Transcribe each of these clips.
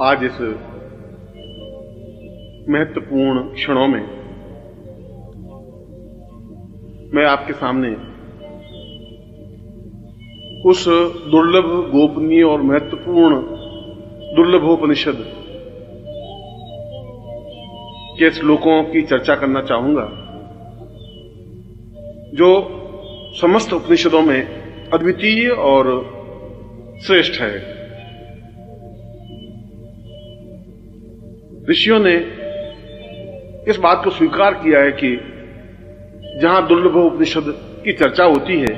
आज इस महत्वपूर्ण क्षणों में मैं आपके सामने उस दुर्लभ, गोपनीय और महत्वपूर्ण दुर्लभोपनिषद के श्लोकों की चर्चा करना चाहूंगा, जो समस्त उपनिषदों में अद्वितीय और श्रेष्ठ है। ऋषियों ने इस बात को स्वीकार किया है कि जहां दुर्लभोपनिषद की चर्चा होती है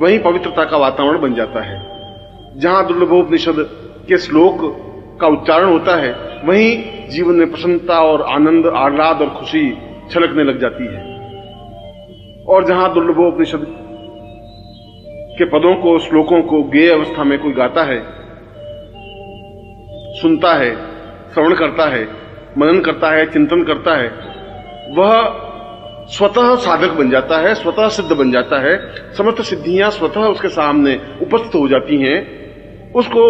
वहीं पवित्रता का वातावरण बन जाता है। जहां दुर्लभोपनिषद के श्लोक का उच्चारण होता है वहीं जीवन में प्रसन्नता और आनंद, आह्लाद और खुशी छलकने लग जाती है। और जहां दुर्लभोपनिषद के पदों को, श्लोकों को गेय अवस्था में कोई गाता है, सुनता है, श्रवण करता है, मनन करता है, चिंतन करता है, वह स्वतः साधक बन जाता है, स्वतः सिद्ध बन जाता है। समस्त सिद्धियां स्वतः उसके सामने उपस्थित हो जाती हैं। उसको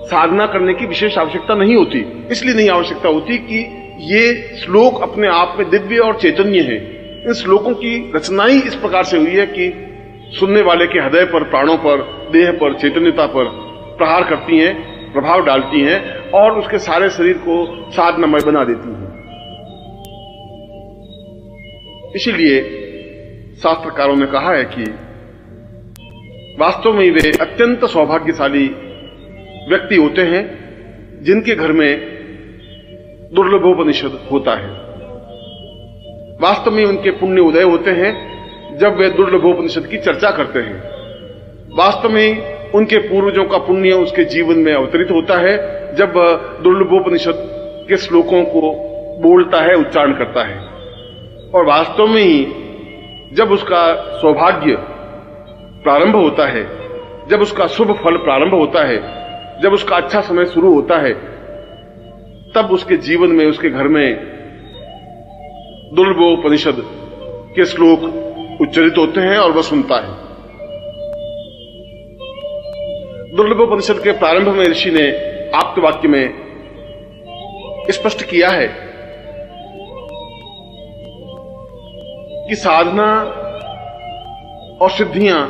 साधना करने की विशेष आवश्यकता नहीं होती। इसलिए नहीं आवश्यकता होती कि ये श्लोक अपने आप में दिव्य और चैतन्य है। इन श्लोकों की रचना ही इस प्रकार से हुई है कि सुनने वाले के हृदय पर, प्राणों पर, देह पर, चैतन्यता पर प्रहार करती हैं, प्रभाव डालती हैं और उसके सारे शरीर को साधनामय बना देती हैं। इसीलिए शास्त्रकारों ने कहा है कि वास्तव में वे अत्यंत सौभाग्यशाली व्यक्ति होते हैं जिनके घर में दुर्लभोपनिषद होता है। वास्तव में उनके पुण्य उदय होते हैं जब वे दुर्लभोपनिषद की चर्चा करते हैं। वास्तव में उनके पूर्वजों का पुण्य उसके जीवन में अवतरित होता है जब दुर्लभोपनिषद के श्लोकों को बोलता है, उच्चारण करता है। और वास्तव में ही जब उसका सौभाग्य प्रारंभ होता है, जब उसका शुभ फल प्रारंभ होता है, जब उसका अच्छा समय शुरू होता है, तब उसके जीवन में, उसके घर में दुर्लभोपनिषद के श्लोक उच्चरित होते हैं और वह सुनता है। दुर्लभोपनिषद के प्रारंभ में ऋषि ने आप्तवाक्य में स्पष्ट किया है कि साधना और सिद्धियां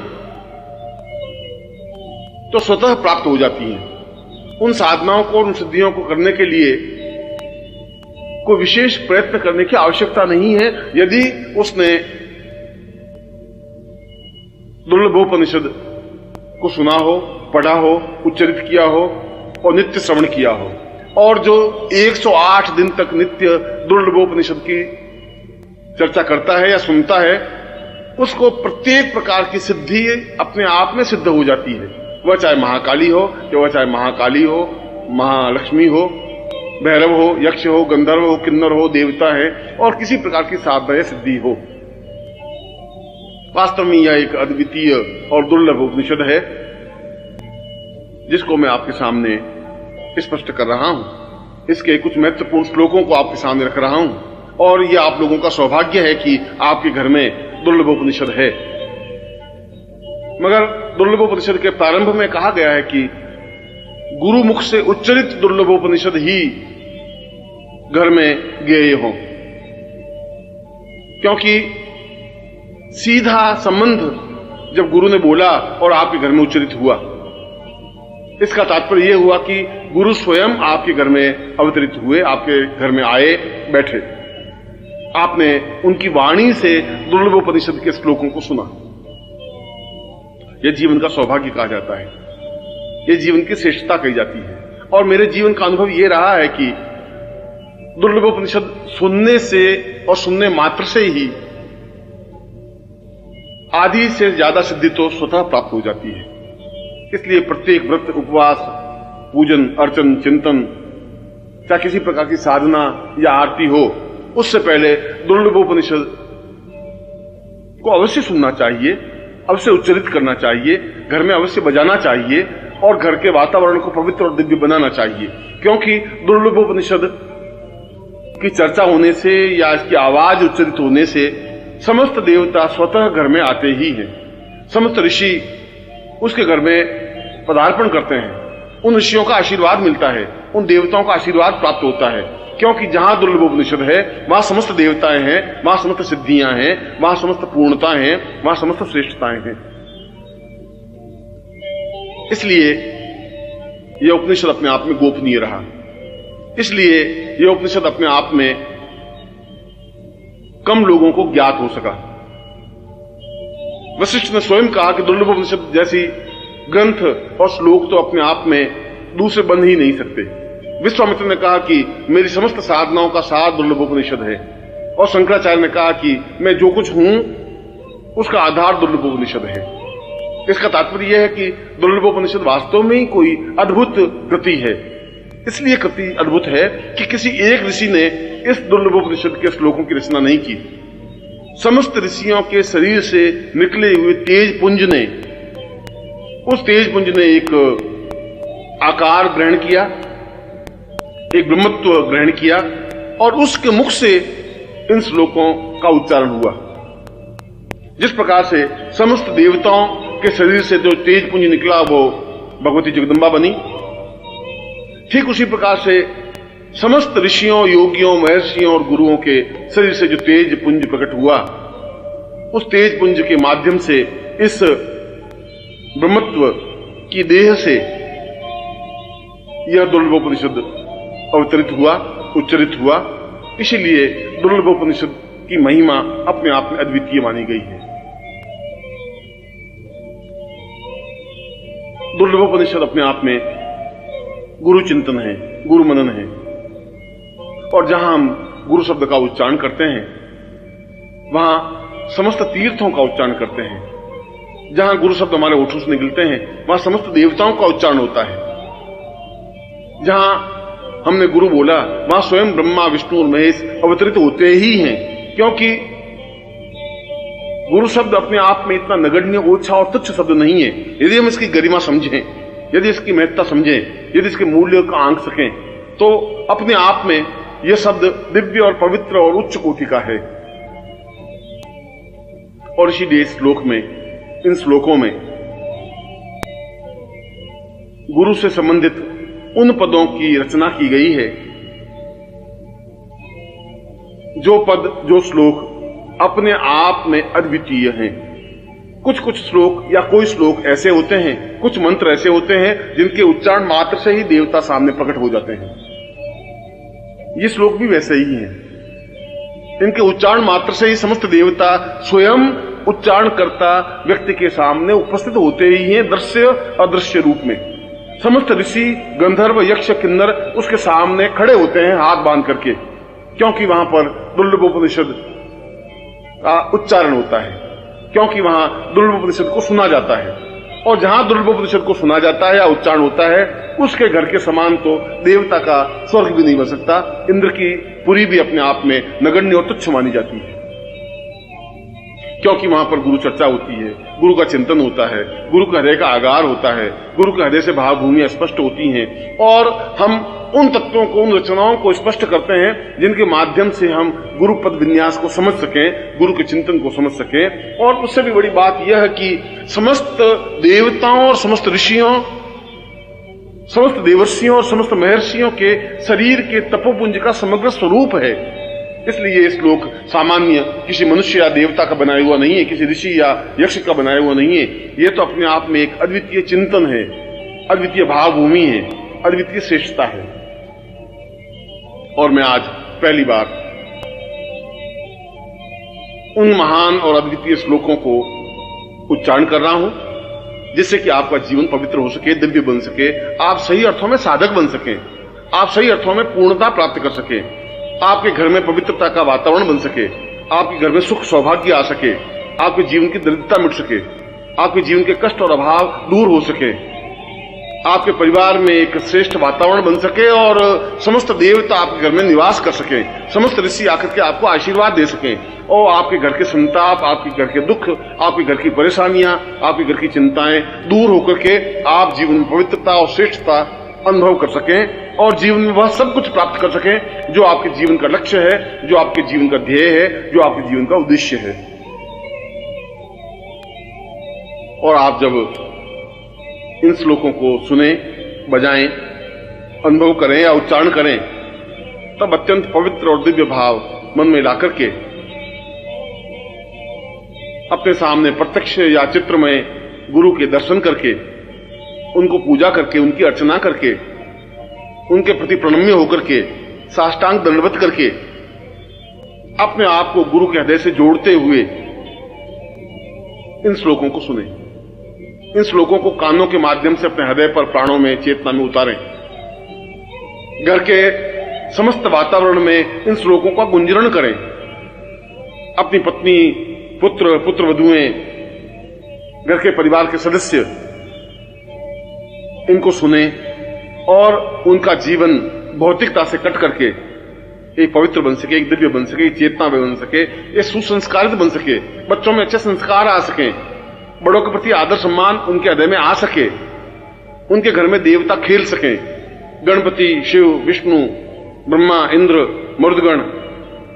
तो स्वतः प्राप्त हो जाती हैं। उन साधनाओं को, उन सिद्धियों को करने के लिए कोई विशेष प्रयत्न करने की आवश्यकता नहीं है। यदि उसने दुर्लभोपनिषद को सुना हो, पढ़ा हो, उच्चरित किया हो और नित्य श्रवण किया हो, और जो 108 दिन तक नित्य दुर्लभोपनिषद की चर्चा करता है या सुनता है, उसको प्रत्येक प्रकार की सिद्धि अपने आप में सिद्ध हो जाती है। वह चाहे महाकाली हो, या वह चाहे महाकाली हो, महालक्ष्मी हो, भैरव हो, यक्ष हो, गंधर्व हो, किन्नर हो, देवता है, और किसी प्रकार की साधना या सिद्धि हो। वास्तव में यह एक अद्वितीय और दुर्लभ उपनिषद है जिसको मैं आपके सामने स्पष्ट कर रहा हूं। इसके कुछ महत्वपूर्ण श्लोकों को आपके सामने रख रहा हूं और यह आप लोगों का सौभाग्य है कि आपके घर में दुर्लभोपनिषद है। मगर दुर्लभोपनिषद के प्रारंभ में कहा गया है कि गुरु मुख से उच्चरित दुर्लभोपनिषद ही घर में गेय हो, क्योंकि सीधा संबंध जब गुरु ने बोला और आपके घर में उच्चरित हुआ, इसका तात्पर्य यह हुआ कि गुरु स्वयं आपके घर में अवतरित हुए, आपके घर में आए, बैठे। आपने उनकी वाणी से दुर्लभोपनिषद के श्लोकों को सुना। यह जीवन का सौभाग्य कहा जाता है, यह जीवन की श्रेष्ठता कही जाती है। और मेरे जीवन का अनुभव यह रहा है कि दुर्लभोपनिषद सुनने से और सुनने मात्र से ही आधी से ज्यादा सिद्धि तो स्वतः प्राप्त हो जाती है। इसलिए प्रत्येक व्रत, उपवास, पूजन, अर्चन, चिंतन, चाहे किसी प्रकार की साधना या आरती हो, उससे पहले दुर्लभोपनिषद को अवश्य सुनना चाहिए, अवश्य उच्चरित करना चाहिए, घर में अवश्य बजाना चाहिए और घर के वातावरण को पवित्र और दिव्य बनाना चाहिए। क्योंकि दुर्लभोपनिषद की चर्चा होने से या इसकी आवाज उच्चरित होने से समस्त देवता स्वतः घर में आते ही हैं। समस्त ऋषि उसके घर में पदार्पण करते हैं, उन ऋषियों का आशीर्वाद मिलता है, उन देवताओं का आशीर्वाद प्राप्त होता है, क्योंकि जहां दुर्लभोपनिषद है वहां समस्त देवताएं हैं, वहां समस्त सिद्धियां हैं, वहां समस्त पूर्णताएं हैं, वहां समस्त श्रेष्ठताएं हैं। इसलिए यह उपनिषद अपने आप में गोपनीय रहा, इसलिए यह उपनिषद अपने आप में कम लोगों को ज्ञात हो सका। वशिष्ठ ने स्वयं कहा कि दुर्लभोपनिषद जैसी ग्रंथ और श्लोक तो अपने आप में दूसरे बन ही नहीं सकते। विश्वामित्र ने कहा कि मेरी समस्त साधनाओं का सार दुर्लभोपनिषद है, और शंकराचार्य ने कहा कि मैं जो कुछ हूं उसका आधार दुर्लभोपनिषद है। इसका तात्पर्य यह है कि दुर्लभोपनिषद वास्तव में ही कोई अद्भुत कृति है। इसलिए कृति अद्भुत है कि किसी एक ऋषि ने इस दुर्लभोपनिषद के श्लोकों की रचना नहीं की। समस्त ऋषियों के शरीर से निकले हुए तेज पुंज ने, उस तेज पुंज ने एक आकार ग्रहण किया, एक ब्रह्मत्व ग्रहण किया, और उसके मुख से इन श्लोकों का उच्चारण हुआ। जिस प्रकार से समस्त देवताओं के शरीर से जो तेज पुंज निकला वो भगवती जगदम्बा बनी, ठीक उसी प्रकार से समस्त ऋषियों, योगियों, महर्षियों और गुरुओं के शरीर से जो तेज पुंज प्रकट हुआ, उस तेज पुंज के माध्यम से इस ब्रह्मत्व की देह से यह दुर्लभोपनिषद अवतरित हुआ, उच्चरित हुआ। इसीलिए दुर्लभोपनिषद की महिमा अपने आप में अद्वितीय मानी गई है। दुर्लभोपनिषद अपने आप में गुरु चिंतन है, गुरु मनन है, और जहां हम गुरु शब्द का उच्चारण करते हैं वहां समस्त तीर्थों का उच्चारण करते हैं। जहां गुरु शब्द हमारे ओठों से निकलते हैं वहां समस्त देवताओं का उच्चारण होता है। जहां हमने गुरु बोला वहां स्वयं ब्रह्मा, विष्णु और महेश अवतरित होते ही हैं, क्योंकि गुरु शब्द अपने आप में इतना नगण्य, ओछा और तुच्छ शब्द नहीं है। यदि हम इसकी गरिमा समझें, यदि इसकी महत्ता समझें, यदि इसके मूल्य का आंक सकें, तो अपने आप में यह शब्द दिव्य और पवित्र और उच्च कोटि का है। और इसीलिए इस श्लोक में, इन श्लोकों में गुरु से संबंधित उन पदों की रचना की गई है जो पद, जो श्लोक अपने आप में अद्वितीय हैं। कुछ कुछ श्लोक या कोई श्लोक ऐसे होते हैं, कुछ मंत्र ऐसे होते हैं जिनके उच्चारण मात्र से ही देवता सामने प्रकट हो जाते हैं। ये श्लोक भी वैसे ही हैं। इनके उच्चारण मात्र से ही समस्त देवता स्वयं उच्चारण करता व्यक्ति के सामने उपस्थित होते ही हैं, दृश्य अदृश्य रूप में। समस्त ऋषि, गंधर्व, यक्ष, किन्नर उसके सामने खड़े होते हैं हाथ बांध करके, क्योंकि वहां पर दुर्लभोपनिषद का उच्चारण होता है, क्योंकि वहां दुर्लभोपनिषद को सुना जाता है। और जहां दुर्लभोपनिषद को सुना जाता है या उच्चारण होता है, उसके घर के समान तो देवता का स्वर्ग भी नहीं बन सकता। इंद्र की पुरी भी अपने आप में नगण्य और तुच्छ मानी जाती है, क्योंकि वहां पर गुरु चर्चा होती है, गुरु का चिंतन होता है, गुरु के हृदय का आगार होता है, गुरु के हृदय से भावभूमियां स्पष्ट होती हैं, और हम उन तत्वों को, उन रचनाओं को स्पष्ट करते हैं जिनके माध्यम से हम गुरु पद विन्यास को समझ सकें, गुरु के चिंतन को समझ सकें। और उससे भी बड़ी बात यह है कि समस्त देवताओं और समस्त ऋषियों, समस्त देवर्षियों और समस्त महर्षियों के शरीर के तपोपुंज का समग्र स्वरूप है। इसलिए ये श्लोक सामान्य किसी मनुष्य या देवता का बनाया हुआ नहीं है, किसी ऋषि या यक्ष का बनाया हुआ नहीं है। ये तो अपने आप में एक अद्वितीय चिंतन है, अद्वितीय भावभूमि है, अद्वितीय श्रेष्ठता है। और मैं आज पहली बार उन महान और अद्वितीय श्लोकों को उच्चारण कर रहा हूं, जिससे कि आपका जीवन पवित्र हो सके, दिव्य बन सके, आप सही अर्थों में साधक बन सकें, आप सही अर्थों में पूर्णता प्राप्त कर सकें, आपके घर में पवित्रता का वातावरण बन सके, आपके घर में सुख सौभाग्य आ सके, आपके जीवन की दरिद्रता मिट सके, आपके जीवन के कष्ट और अभाव दूर हो सके, आपके परिवार में एक श्रेष्ठ वातावरण बन सके और समस्त देवता आपके घर में निवास कर सके, समस्त ऋषि आकर के आपको आशीर्वाद दे सके, और आपके घर के संताप, आपके घर के दुख, आपके घर की परेशानियां, आपके घर की चिंताएं दूर होकर के आप जीवन में पवित्रता और श्रेष्ठता अनुभव कर सकें, और जीवन में वह सब कुछ प्राप्त कर सकें जो आपके जीवन का लक्ष्य है, जो आपके जीवन का ध्येय है, जो आपके जीवन का उद्देश्य है। और आप जब इन श्लोकों को सुने, बजाएं, अनुभव करें या उच्चारण करें, तब अत्यंत पवित्र और दिव्य भाव मन में लाकर के अपने सामने प्रत्यक्ष या चित्र में गुरु के दर्शन करके, उनको पूजा करके, उनकी अर्चना करके, उनके प्रति प्रणम्य होकर के, साष्टांग दंडवत करके अपने आप को गुरु के हृदय से जोड़ते हुए इन श्लोकों को सुने, इन श्लोकों को कानों के माध्यम से अपने हृदय पर, प्राणों में, चेतना में उतारें। घर के समस्त वातावरण में इन श्लोकों का गुंजरण करें। अपनी पत्नी, पुत्र, पुत्रवधुएं, घर के परिवार के सदस्य इनको सुने और उनका जीवन भौतिकता से कट करके एक पवित्र बन सके, एक दिव्य बन सके, एक चेतना बन सके, एक सुसंस्कारित बन सके, बच्चों में अच्छे संस्कार आ सके, बड़ों के प्रति आदर सम्मान उनके हृदय में आ सके, उनके घर में देवता खेल सके, गणपति, शिव, विष्णु, ब्रह्मा, इंद्र, मरुदगण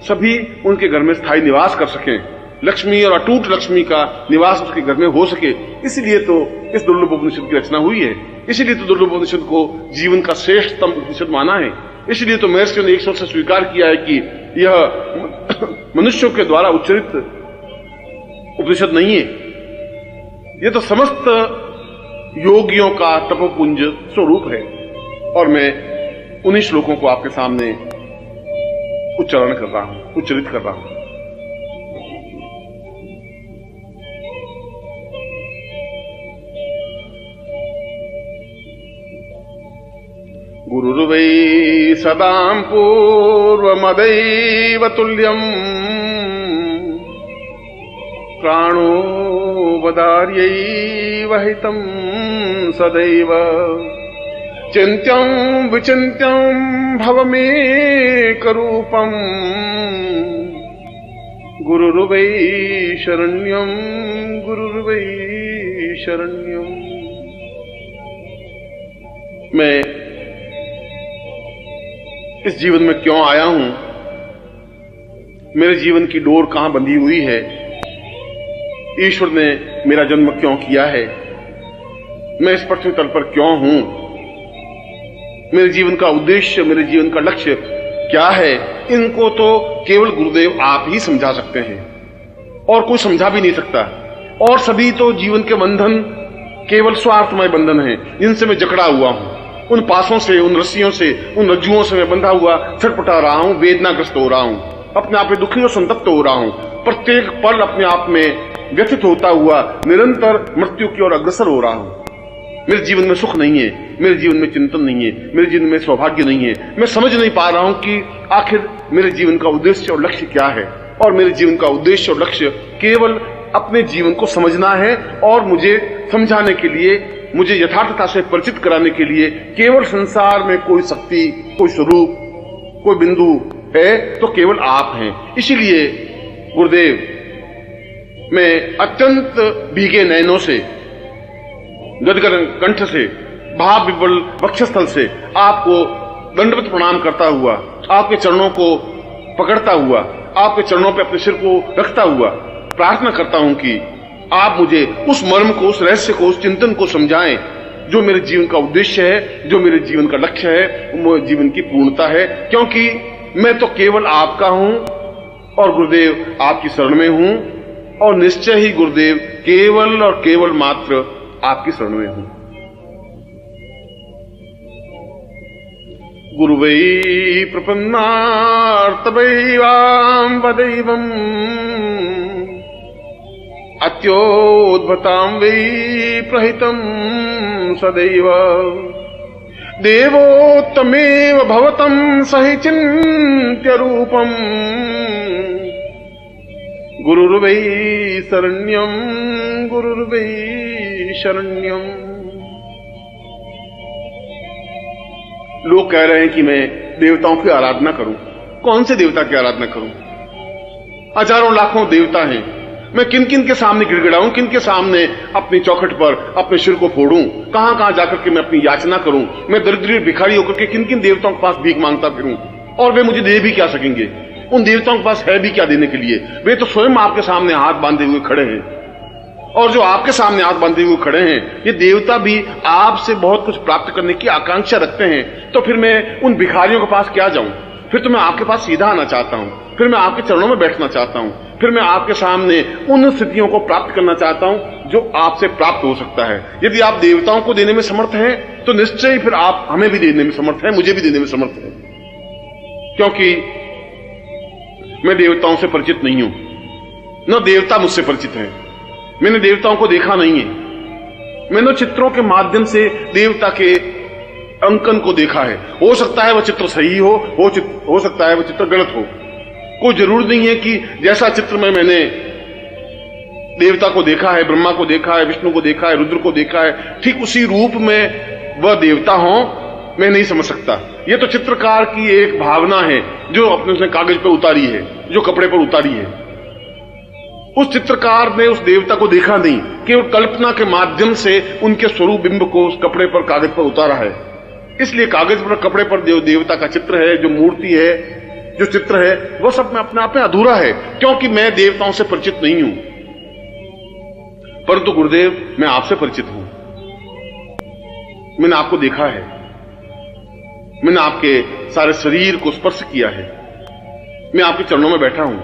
सभी उनके घर में स्थायी निवास कर सकें, लक्ष्मी और अटूट लक्ष्मी का निवास उसके घर में हो सके। इसलिए तो इस दुर्लभ उपनिषद की रचना हुई है, इसलिए तो दुर्लभ उपनिषद को जीवन का श्रेष्ठतम उपनिषद माना है, इसलिए तो महर्षियों ने एक स्वर से स्वीकार किया है कि यह मनुष्यों के द्वारा उच्चरित उपनिषद नहीं है, यह तो समस्त योगियों का तपोपुंज स्वरूप है। और मैं उन्हीं श्लोकों को आपके सामने उच्चारण कर रहा हूं, उच्चरित कर रहा हूं। गुरुर्वै सदां पूर्वमदैव तुल्यम् प्राणो वदार्यैव हितं सदैव चिन्त्यं विचिन्त्यं भवमेकरूपम् गुरुर्वै शरण्यं गुरुर्वै शरण्यम्। मैं इस जीवन में क्यों आया हूं, मेरे जीवन की डोर कहां बंधी हुई है, ईश्वर ने मेरा जन्म क्यों किया है, मैं इस पृथ्वी तल पर क्यों हूं, मेरे जीवन का उद्देश्य, मेरे जीवन का लक्ष्य क्या है, इनको तो केवल गुरुदेव आप ही समझा सकते हैं और कोई समझा भी नहीं सकता। और सभी तो जीवन के बंधन केवल स्वार्थमय बंधन हैं जिनसे मैं जकड़ा हुआ हूं। उन पासों से, उन रस्सियों से, उन रज्जुओं से मैं बंधा हुआ छटपटा रहा हूं, वेदनाग्रस्त हो रहा हूं, अपने आप में दुखी और संतप्त हो रहा हूं, प्रत्येक पल अपने आप में व्यथित होता हुआ निरंतर मृत्यु की ओर अग्रसर हो रहा हूं। मेरे जीवन में सुख नहीं है, मेरे जीवन में चिंतन नहीं है, मेरे जीवन में सौभाग्य नहीं है। मैं समझ नहीं पा रहा हूं कि आखिर मेरे जीवन का उद्देश्य और लक्ष्य क्या है। और मेरे जीवन का उद्देश्य और लक्ष्य केवल अपने जीवन को समझना है और मुझे समझाने के लिए, मुझे यथार्थता से परिचित कराने के लिए केवल संसार में कोई शक्ति, कोई स्वरूप, कोई बिंदु है तो केवल आप हैं। इसीलिए गुरुदेव, मैं अत्यंत भीगे नयनों से, गदगद कंठ से, भाव विवल वक्षस्थल से आपको दंडवत प्रणाम करता हुआ, आपके चरणों को पकड़ता हुआ, आपके चरणों पे अपने सिर को रखता हुआ प्रार्थना करता हूं कि आप मुझे उस मर्म को, उस रहस्य को, उस चिंतन को समझाएं जो मेरे जीवन का उद्देश्य है, जो मेरे जीवन का लक्ष्य है, वो जीवन की पूर्णता है। क्योंकि मैं तो केवल आपका हूं और गुरुदेव आपकी शरण में हूं, और निश्चय ही गुरुदेव केवल और केवल मात्र आपकी शरण में हूं। गुरुवै प्रपन्नार्तवैवां वदैवम् अत्योद्भतां वै प्रहितं सदैव देवोत्तमेव भवतं सहि चिन्त्य रूपम् गुरुर्वै शरण्यं गुरुर्वै शरण्यम। लोग कह रहे हैं कि मैं देवताओं की आराधना करूं। कौन से देवता की आराधना करूं? हजारों लाखों देवता हैं। मैं किन किन के सामने गिड़गिड़ाऊं, किन के सामने अपनी चौखट पर अपने सिर को फोड़ूं, कहां कहां जाकर के मैं अपनी याचना करूं, मैं दरिद्र भिखारी होकर के किन किन देवताओं के पास भीख मांगता फिरूं, और वे मुझे दे भी क्या सकेंगे? उन देवताओं के पास है भी क्या देने के लिए? वे तो स्वयं आपके सामने हाथ बांधे हुए खड़े हैं। और जो आपके सामने हाथ बांधे हुए खड़े हैं, ये देवता भी आपसे बहुत कुछ प्राप्त करने की आकांक्षा रखते हैं। तो फिर मैं उन भिखारियों के पास क्या जाऊं? फिर तो मैं आपके पास सीधा आना चाहता हूं, फिर मैं आपके चरणों में बैठना चाहता हूं, फिर मैं आपके सामने उन स्थितियों को प्राप्त करना चाहता हूं जो आपसे प्राप्त हो सकता है। यदि आप देवताओं को देने में समर्थ हैं तो निश्चय फिर आप हमें भी देने में समर्थ हैं, मुझे भी देने में समर्थ हैं, क्योंकि मैं देवताओं से परिचित नहीं हूं, न देवता मुझसे परिचित हैं। मैंने देवताओं को देखा नहीं है। मैंने चित्रों के माध्यम से देवता के अंकन को देखा है। हो सकता है वह चित्र सही हो सकता है वह चित्र गलत हो। कोई जरूर नहीं है कि जैसा चित्र में मैंने देवता को देखा है, ब्रह्मा को देखा है, विष्णु को देखा है, रुद्र को देखा है, ठीक उसी रूप में वह देवता हो, मैं नहीं समझ सकता। यह तो चित्रकार की एक भावना है जो अपने उसने कागज पर उतारी है, जो कपड़े पर उतारी है। उस चित्रकार ने उस देवता को देखा नहीं, केवल कल्पना के माध्यम से उनके स्वरूप बिंब को उस कपड़े पर, कागज पर उतारा है। इसलिए कागज पर, कपड़े पर जो देवता का चित्र है, जो मूर्ति है, जो चित्र है, वह सब में अपने आप में अधूरा है, क्योंकि मैं देवताओं से परिचित नहीं हूं। परंतु गुरुदेव, मैं आपसे परिचित हूं। मैंने आपको देखा है, मैंने आपके सारे शरीर को स्पर्श किया है। मैं आपके चरणों में बैठा हूं।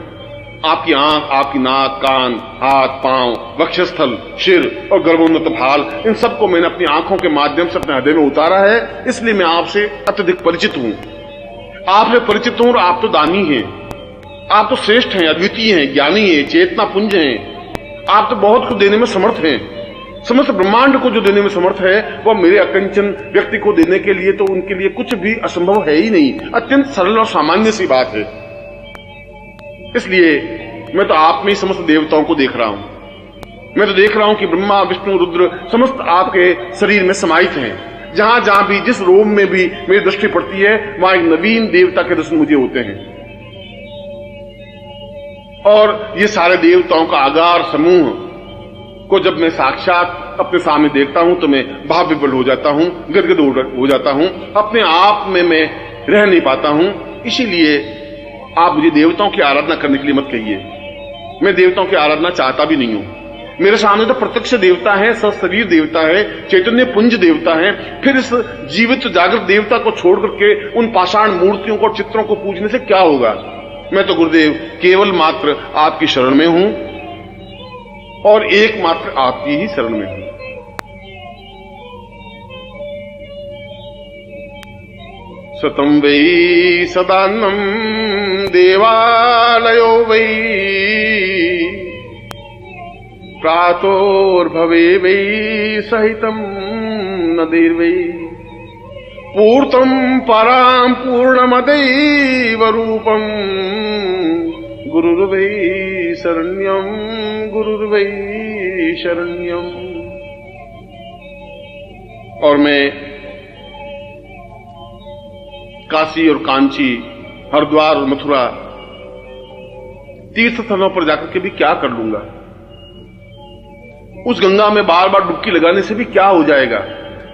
आपकी आंख, आपकी नाक, कान, हाथ, पांव, वक्षस्थल, सिर और गर्भोन्नत भाल, इन सबको मैंने अपनी आंखों के माध्यम से अपने हृदय में उतारा है। इसलिए मैं आपसे अत्यधिक परिचित हूं। आपसे परिचित हूं और आप तो दानी हैं, आप तो श्रेष्ठ हैं, अद्वितीय हैं, ज्ञानी हैं, चेतना पुंज हैं। आप तो बहुत कुछ देने में समर्थ हैं। समस्त ब्रह्मांड को जो देने में समर्थ है, वह मेरे अकंचन व्यक्ति को देने के लिए तो उनके लिए कुछ भी असंभव है ही नहीं। अत्यंत सरल और सामान्य सी बात है। इसलिए मैं तो आप में ही समस्त देवताओं को देख रहा हूं। मैं तो देख रहा हूं कि ब्रह्मा, विष्णु, रुद्र समस्त आपके शरीर में समाहित हैं। जहां जहां भी, जिस रोम में भी मेरी दृष्टि पड़ती है, वहां एक नवीन देवता के दर्शन मुझे होते हैं। और ये सारे देवताओं का आगार समूह को जब मैं साक्षात अपने सामने देखता हूं तो मैं भाव विवल हो जाता हूं, गदगद हो जाता हूं। अपने आप में मैं रह नहीं पाता हूं। इसीलिए आप मुझे देवताओं की आराधना करने के लिए मत कहिए। मैं देवताओं की आराधना चाहता भी नहीं हूं। मेरे सामने तो प्रत्यक्ष देवता है, सशरीर देवता है, चैतन्य पुंज देवता है। फिर इस जीवित जागृत देवता को छोड़ करके उन पाषाण मूर्तियों को, चित्रों को पूजने से क्या होगा? मैं तो गुरुदेव केवल मात्र आपकी शरण में हूं और एकमात्र आपकी ही शरण में हूं। सतं वै सदान्नं देवालयो वै प्रातोर्भवे वै सहितं नदीर्वै पूर्तं परां पूर्णमदैव रूपं गुरुर्वै शरण्यं गुरुर्वै शरण्यम। और मैं काशी और कांची, हरिद्वार और मथुरा तीर्थ स्थलों पर जाकर के भी क्या कर लूंगा? उस गंगा में बार बार डुबकी लगाने से भी क्या हो जाएगा?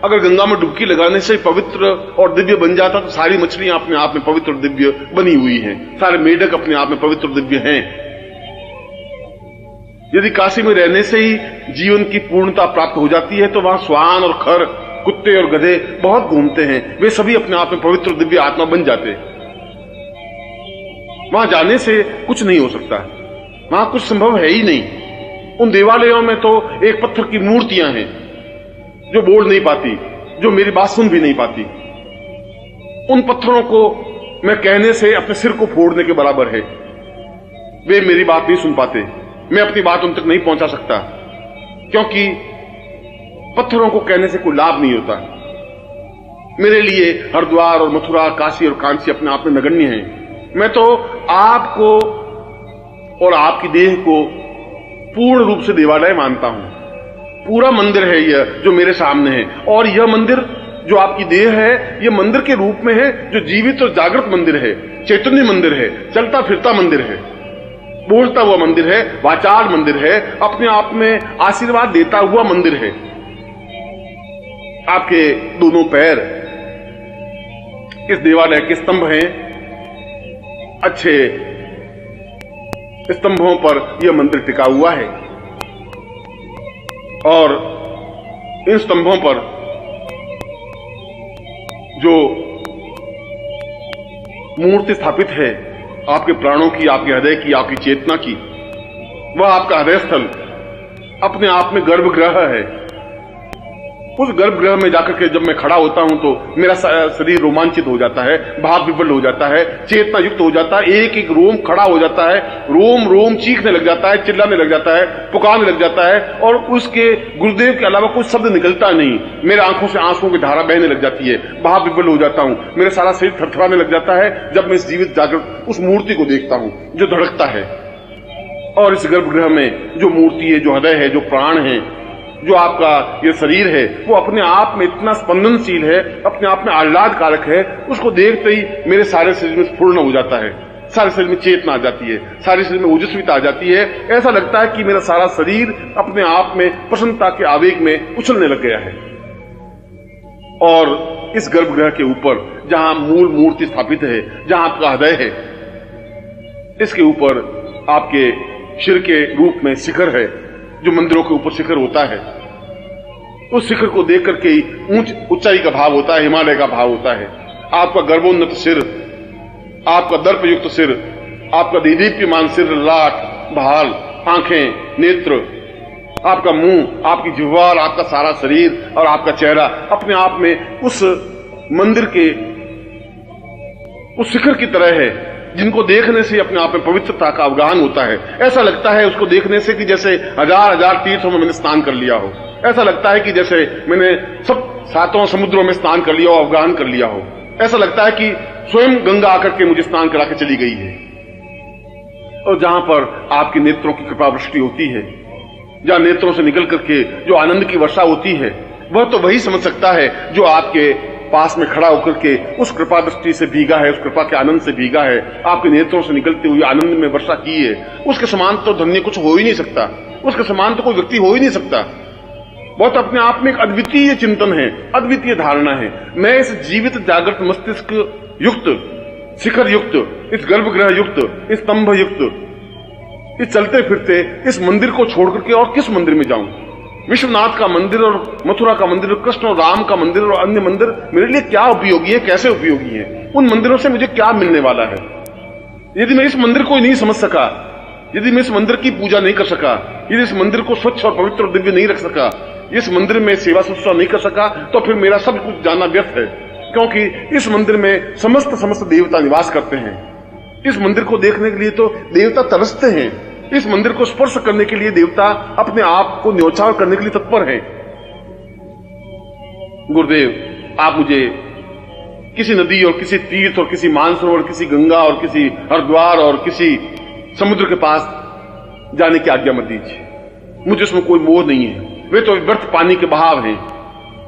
अगर गंगा में डुबकी लगाने से पवित्र और दिव्य बन जाता तो सारी मछलियां अपने आप में पवित्र और दिव्य बनी हुई हैं, सारे मेढक अपने आप में पवित्र और दिव्य हैं। यदि काशी में रहने से ही जीवन की पूर्णता प्राप्त हो जाती है तो वहां श्वान और खर, कुत्ते और गधे बहुत घूमते हैं, वे सभी अपने आप में पवित्र और दिव्य आत्मा बन जाते हैं। वहां जाने से कुछ नहीं हो सकता, वहां कुछ संभव है ही नहीं। उन देवालयों में तो एक पत्थर की मूर्तियां हैं जो बोल नहीं पाती, जो मेरी बात सुन भी नहीं पाती। उन पत्थरों को मैं कहने से अपने सिर को फोड़ने के बराबर है। वे मेरी बात नहीं सुन पाते, मैं अपनी बात उन तक नहीं पहुंचा सकता, क्योंकि पत्थरों को कहने से कोई लाभ नहीं होता। मेरे लिए हरिद्वार और मथुरा, काशी और कांची अपने आप में नगण्य हैं। मैं तो आपको और आपकी देह को पूर्ण रूप से देवालय मानता हूं। पूरा मंदिर है यह जो मेरे सामने है, और यह मंदिर जो आपकी देह है, यह मंदिर के रूप में है, जो जीवित और जागृत मंदिर है, चैतन्य मंदिर है, चलता फिरता मंदिर है, बोलता हुआ मंदिर है, वाचाल मंदिर है, अपने आप में आशीर्वाद देता हुआ मंदिर है। आपके दोनों पैर इस देवालय के स्तंभ हैं। अच्छे स्तंभों पर यह मंदिर टिका हुआ है। और इन स्तंभों पर जो मूर्ति स्थापित है आपके प्राणों की, आपके हृदय की, आपकी चेतना की, वह आपका हृदय स्थल अपने आप में गर्भगृह है। उस गर्भगृह में जाकर के जब मैं खड़ा होता हूं तो मेरा शरीर रोमांचित हो जाता है, भाव विवल हो जाता है, चेतना युक्त हो जाता है, एक एक रोम खड़ा हो जाता है, रोम रोम चीखने लग जाता है, चिल्लाने लग जाता है, पुकारने लग जाता है, और उसके गुरुदेव के अलावा कोई शब्द निकलता नहीं। मेरे आंखों से आंसुओं की धारा बहने लग जाती है, भाव विवल हो जाता हूं, मेरा सारा शरीर थरथराने लग जाता है जब मैं इस जीवित जागृत उस मूर्ति को देखता हूं जो धड़कता है। और इस गर्भगृह में जो मूर्ति है, जो हृदय है, जो प्राण है, जो आपका ये शरीर है, वो अपने आप में इतना स्पंदनशील है, अपने आप में आह्लादकारक है, उसको देखते ही मेरे सारे शरीर में स्फूर्ण हो जाता है, सारे शरीर में चेतना आ जाती है, सारे शरीर में ओजस्विता आ जाती है। ऐसा लगता है कि मेरा सारा शरीर अपने आप में प्रसन्नता के आवेग में उछलने लग गया है। और इस गर्भगृह के ऊपर जहां मूल मूर्ति स्थापित है, जहां आपका हृदय है, इसके ऊपर आपके शिर के रूप में शिखर है, जो मंदिरों के ऊपर शिखर होता है। उस शिखर को देख करके ही ऊंचाई का भाव होता है, हिमालय का भाव होता है। आपका गर्भोन्नत सिर, आपका दर्पयुक्त सिर, आपका दीदीप्यमान सिर, लाट, भाल, आंखें, नेत्र, आपका मुंह, आपकी जिह्वा, आपका सारा शरीर और आपका चेहरा अपने आप में उस मंदिर के उस शिखर की तरह है, जिनको देखने से अपने आप में पवित्रता का अवगाहन होता है। ऐसा लगता है उसको देखने से कि जैसे हजार हजार तीर्थों में मैंने स्नान कर लिया हो। ऐसा लगता है कि जैसे मैंने सब 7 समुद्रों में स्नान कर लिया हो, अवगाहन कर लिया हो। ऐसा लगता है कि स्वयं गंगा आकर के मुझे स्नान करा के चली गई है। और जहां पर आपके नेत्रों की कृपा वृष्टि होती है, जहां नेत्रों से निकल करके जो आनंद की वर्षा होती है, वह तो वही समझ सकता है जो आपके पास में खड़ा होकर के उस कृपा दृष्टि से भीगा है, उस कृपा के आनंद से भीगा है, आपके नेत्रों से निकलते हुए आनंद में वर्षा की है। उसके समान तो धन्य कुछ हो ही नहीं सकता, उसके समान तो कोई व्यक्ति हो ही नहीं सकता। बहुत अपने आप में एक अद्वितीय चिंतन है, अद्वितीय धारणा है। मैं इस जीवित जागृत मस्तिष्क युक्त, शिखर युक्त, इस गर्भगृह युक्त, इस स्तंभ युक्त, इस चलते फिरते इस मंदिर को छोड़ करके और किस मंदिर में जाऊं? विश्वनाथ का मंदिर और मथुरा का मंदिर, कृष्ण और राम का मंदिर और अन्य मंदिर मेरे लिए क्या उपयोगी है, कैसे उपयोगी है? उन मंदिरों से मुझे क्या मिलने वाला है? यदि मैं इस मंदिर को नहीं समझ सका, यदि मैं इस मंदिर की पूजा नहीं कर सका, यदि इस मंदिर को स्वच्छ और पवित्र और दिव्य नहीं रख सका, इस मंदिर में सेवा शुश्रूषा नहीं कर सका, तो फिर मेरा सब कुछ जानना व्यर्थ है। क्योंकि इस मंदिर में समस्त देवता निवास करते हैं। इस मंदिर को देखने के लिए तो देवता तरसते हैं, इस मंदिर को स्पर्श करने के लिए देवता अपने आप को न्योछावर करने के लिए तत्पर हैं। गुरुदेव, आप मुझे किसी नदी और किसी तीर्थ और किसी मानसरोवर, किसी गंगा और किसी हरिद्वार और किसी समुद्र के पास जाने की आज्ञा मत दीजिए। मुझे उसमें कोई मोह नहीं है। वे तो व्यर्थ पानी के बहाव हैं,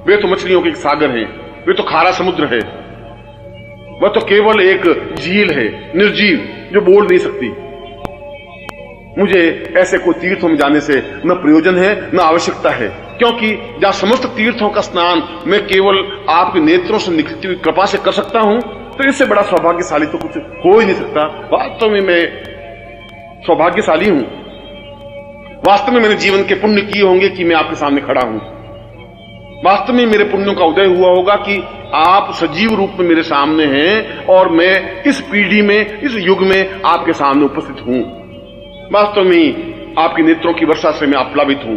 वे तो मछलियों के एक सागर हैं, वे तो खारा समुद्र है, वह तो केवल एक झील है, निर्जीव, जो बोल नहीं सकती। मुझे ऐसे कोई तीर्थों में जाने से न प्रयोजन है, न आवश्यकता है, क्योंकि जहां समस्त तीर्थों का स्नान मैं केवल आपके नेत्रों से निकलती हुई कृपा से कर सकता हूं, तो इससे बड़ा सौभाग्यशाली तो कुछ हो ही नहीं सकता। वास्तव में मैं सौभाग्यशाली हूं। वास्तव में मैंने जीवन के पुण्य किए होंगे कि मैं आपके सामने खड़ा हूं। वास्तव में मेरे पुण्यों का उदय हुआ होगा कि आप सजीव रूप में मेरे सामने हैं और मैं इस पीढ़ी में, इस युग में आपके सामने उपस्थित हूं। वास्तव में आपके नेत्रों की वर्षा से मैं आप्लावित हूं।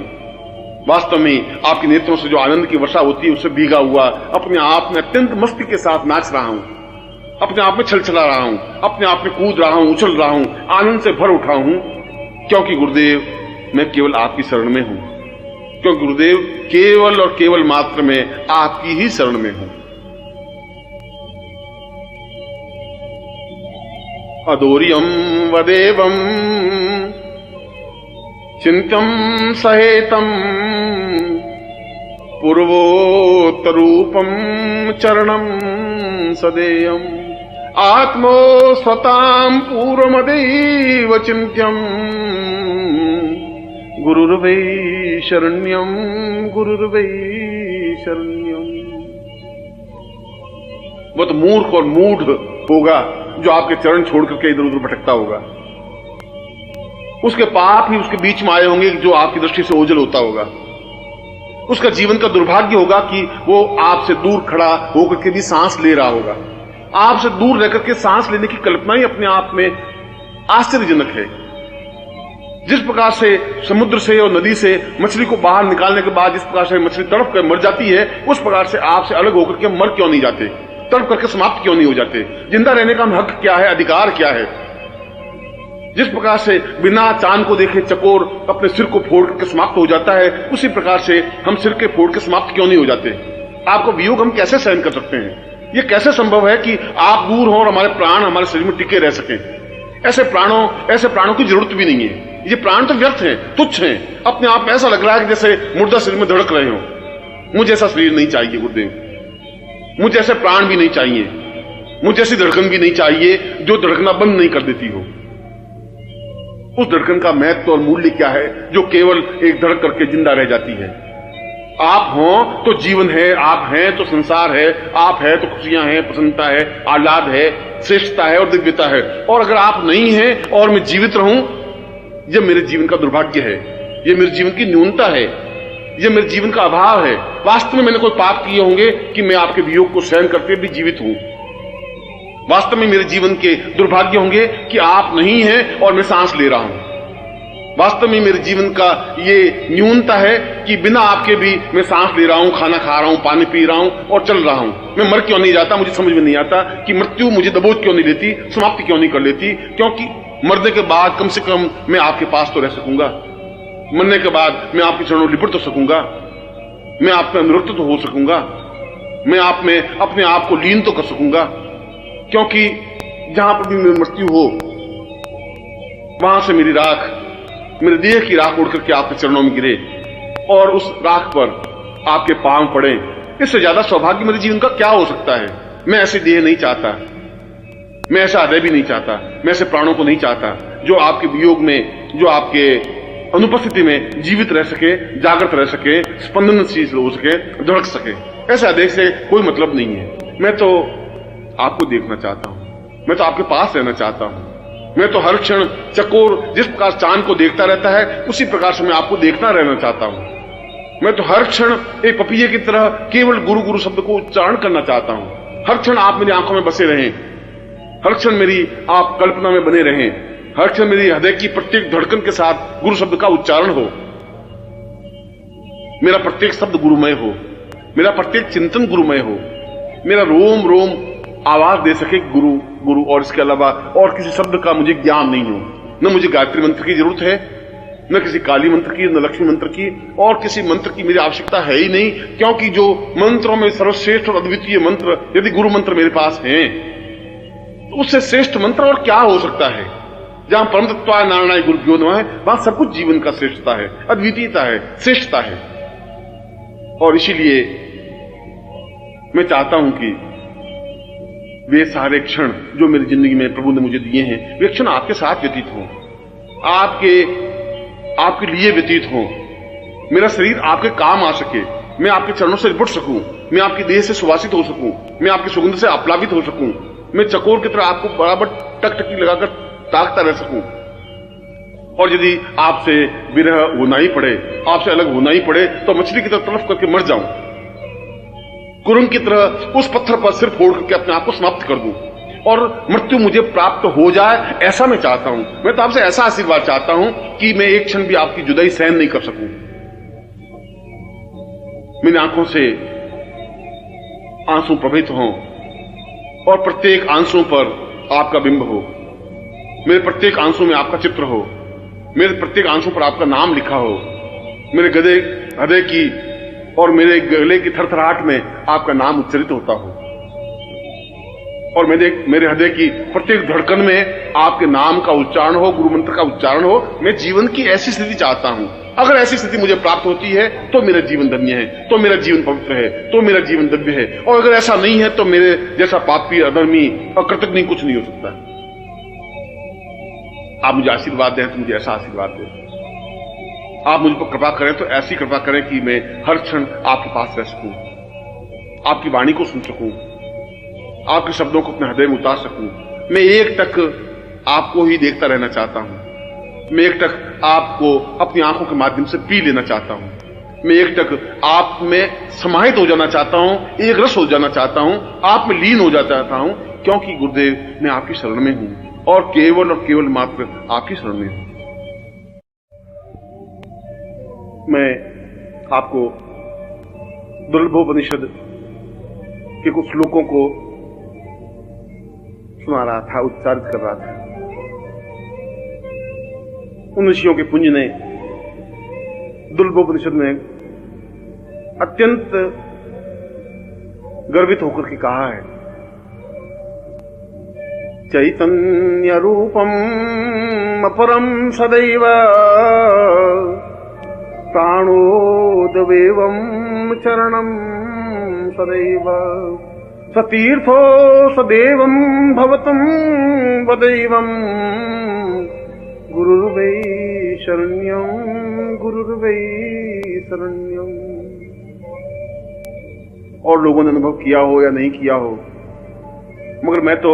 वास्तव में आपके नेत्रों से जो आनंद की वर्षा होती है उससे भीगा हुआ अपने आप में अत्यंत मस्ती के साथ नाच रहा हूं, अपने आप में छलछला रहा हूं, अपने आप में कूद रहा हूं, उछल रहा हूं, आनंद से भर उठा हूं, क्योंकि गुरुदेव मैं केवल आपकी शरण में हूं। क्योंकि गुरुदेव केवल और केवल मात्र में आपकी ही शरण में हूं। अदोर्यम वदेवम चिंतम सहेतम पूर्वोत्तरूपम चरणम सदेयम आत्मो स्वताम पूर्वमदेव चिंत्यम गुरुर्वै शरण्यम गुरुर्वै शरण्यम। वो तो मूर्ख और मूढ़ होगा जो आपके चरण छोड़ करके इधर उधर भटकता होगा। उसके पाप ही उसके बीच में आए होंगे जो आपकी दृष्टि से ओझल होता होगा। उसका जीवन का दुर्भाग्य होगा कि वो आपसे दूर खड़ा होकर के भी सांस ले रहा होगा। आपसे दूर रहकर के सांस लेने की कल्पना ही अपने आप में आश्चर्यजनक है। जिस प्रकार से समुद्र से और नदी से मछली को बाहर निकालने के बाद जिस प्रकार से मछली तड़प कर मर जाती है, उस प्रकार से आपसे अलग होकर के मर क्यों नहीं जाते, तड़प करके समाप्त क्यों नहीं हो जाते? जिंदा रहने का हक क्या है, अधिकार क्या है? जिस प्रकार से बिना चांद को देखे चकोर अपने सिर को फोड़ करके समाप्त हो जाता है, उसी प्रकार से हम सिर के फोड़ के समाप्त क्यों नहीं हो जाते? आपको वियोग हम कैसे सहन कर सकते हैं? ये कैसे संभव है कि आप दूर हो और हमारे प्राण हमारे शरीर में टिके रह सकें? ऐसे प्राणों की जरूरत भी नहीं है। ये प्राण तो व्यर्थ हैं, तुच्छ हैं। अपने आप में ऐसा लग रहा है कि जैसे मुर्दा शरीर में धड़क रहे हो। मुझे ऐसा शरीर नहीं चाहिए गुरुदेव, मुझे ऐसे प्राण भी नहीं चाहिए, मुझे ऐसी धड़कन भी नहीं चाहिए जो धड़कना बंद नहीं कर देती हो। उस धड़कन का महत्व और मूल्य क्या है जो केवल एक धड़क करके जिंदा रह जाती है? आप हो तो जीवन है, आप हैं तो संसार है, आप है तो खुशियां हैं, प्रसन्नता है, आह्लाद है, श्रेष्ठता है और दिव्यता है। और अगर आप नहीं हैं और मैं जीवित रहूं, यह मेरे जीवन का दुर्भाग्य है, यह मेरे जीवन की न्यूनता है, यह मेरे जीवन का अभाव है। वास्तव में मैंने कोई पाप किए होंगे कि मैं आपके वियोग को सहन करके भी जीवित हूं। वास्तव में मेरे जीवन के दुर्भाग्य होंगे कि आप नहीं हैं और मैं सांस ले रहा हूं। वास्तव में मेरे जीवन का ये न्यूनता है कि बिना आपके भी मैं सांस ले रहा हूं, खाना खा रहा हूं, पानी पी रहा हूं और चल रहा हूं। मैं मर क्यों नहीं जाता? मुझे समझ में नहीं आता कि मृत्यु मुझे दबोच क्यों नहीं लेती, समाप्ति क्यों नहीं कर लेती? क्योंकि मरने के बाद कम से कम मैं आपके पास तो रह सकूंगा, मरने के बाद मैं आपके चरणों लिपट तो सकूंगा, मैं आप में अनुरक्त तो हो सकूंगा, मैं आप में अपने आप को लीन तो कर सकूंगा। क्योंकि जहां पर भी मेरी मृत्यु हो, वहां से मेरी राख, मेरे देह की राख उड़ करके आपके चरणों में गिरे और उस राख पर आपके पांव पड़े। इससे ज्यादा सौभाग्य मेरे जीवन का क्या हो सकता है? मैं ऐसी देह नहीं चाहता, मैं ऐसा हृदय भी नहीं चाहता, मैं ऐसे प्राणों को नहीं चाहता जो आपके वियोग में, जो आपके अनुपस्थिति में जीवित रह सके, जागृत रह सके, स्पंदनशील हो सके, धड़क सके। ऐसे हृदय से कोई मतलब नहीं है। मैं तो आपको देखना चाहता हूं, मैं तो आपके पास रहना चाहता हूं। मैं तो हर क्षण चकोर जिस प्रकार चांद को देखता रहता है, उसी प्रकार से मैं आपको देखना रहना चाहता हूं। मैं तो हर क्षण एक पपीहे की तरह केवल गुरु गुरु शब्द को उच्चारण करना चाहता हूं। हर क्षण आप मेरी आंखों में बसे रहें, हर क्षण मेरी आप कल्पना में बने रहें, हर क्षण मेरी हृदय की प्रत्येक धड़कन के साथ गुरु शब्द का उच्चारण हो, मेरा प्रत्येक शब्द गुरुमय हो, मेरा प्रत्येक चिंतन गुरुमय हो, मेरा रोम रोम आवाज दे सके गुरु गुरु, और इसके अलावा और किसी शब्द का मुझे ज्ञान नहीं हो। न मुझे गायत्री मंत्र की जरूरत है, न किसी काली मंत्र की, न लक्ष्मी मंत्र की, और किसी मंत्र की मेरी आवश्यकता है ही नहीं। क्योंकि जो मंत्रों में सर्वश्रेष्ठ और अद्वितीय मंत्र यदि गुरु मंत्र मेरे पास हैं, तो उससे श्रेष्ठ मंत्र और क्या हो सकता है? जहां परम तत्वाय नारायणाय गुरुभ्यो नमः है, वहां सब कुछ जीवन का श्रेष्ठता है, अद्वितीयता है, श्रेष्ठता है। और इसीलिए मैं चाहता हूं कि वे सारे क्षण जो मेरी जिंदगी में प्रभु ने मुझे दिए हैं, वे क्षण आपके साथ व्यतीत हों, आपके लिए व्यतीत हों। मेरा शरीर आपके काम आ सके, मैं आपके चरणों से लिपट सकूं, मैं आपकी देह से सुवासित हो सकूं, मैं आपकी सुगंध से आप्लावित हो सकूं, मैं चकोर की तरह आपको बराबर टकटकी लगाकर ताकता रह सकूं। और यदि आपसे विरह होना ही पड़े, आपसे अलग होना ही पड़े, तो मछली की तरह तड़फ करके मर जाऊं, कुरंग की तरह उस पत्थर पर सिर फोड़ करके अपने आप को समाप्त कर दूं और मृत्यु मुझे प्राप्त हो जाए, ऐसा मैं चाहता हूं। मैं तो आपसे ऐसा आशीर्वाद चाहता हूं कि मैं एक क्षण भी आपकी जुदाई सहन नहीं कर सकूं। मेरी आंखों से आंसू प्रवाहित हों और प्रत्येक आंसू पर आपका बिंब हो, मेरे प्रत्येक आंसू में आपका चित्र हो, मेरे प्रत्येक आंसू पर आपका नाम लिखा हो, मेरे हृदय की और मेरे गले की थरथराहट में आपका नाम उच्चरित होता हो, और मेरे हृदय की प्रत्येक धड़कन में आपके नाम का उच्चारण हो, गुरु मंत्र का उच्चारण हो। मैं जीवन की ऐसी स्थिति चाहता हूं। अगर ऐसी स्थिति मुझे प्राप्त होती है तो मेरा जीवन धन्य है, तो मेरा जीवन पवित्र है, तो मेरा जीवन दिव्य है। और अगर ऐसा नहीं है तो मेरे जैसा पापी, अधर्मी और कृतज्ञ कुछ नहीं हो सकता। आप मुझे आशीर्वाद दें तो मुझे ऐसा आशीर्वाद दें, आप मुझ पर कृपा करें तो ऐसी कृपा करें कि मैं हर क्षण आपके पास रह सकूं, आपकी वाणी को सुन सकूं, आपके शब्दों को अपने हृदय में उतार सकूं। मैं एक टक आपको ही देखता रहना चाहता हूं, मैं एक टक आपको अपनी आंखों के माध्यम से पी लेना चाहता हूं। मैं एकटक आप में समाहित हो जाना चाहता हूं, एक रस हो जाना चाहता हूं, आप में लीन हो जाना चाहता हूं, क्योंकि गुरुदेव मैं आपकी शरण में हूं और केवल मात्र आपकी शरण में हूं। मैं आपको दुर्लभोपनिषद के कुछ श्लोकों को सुना रहा था, उच्चारित कर रहा था। उन ऋषियों के पुंज ने दुर्लभोपनिषद में अत्यंत गर्वित होकर के कहा है, चैतन्य रूपम अपरम सदैव प्राणोदवेवं चरणं सदैव सतीर्थो सदेवं भवतं वदैवं गुरुर्वै शरण्यं गुरुर्वै शरण्यं। और लोगों ने अनुभव किया हो या नहीं किया हो, मगर मैं तो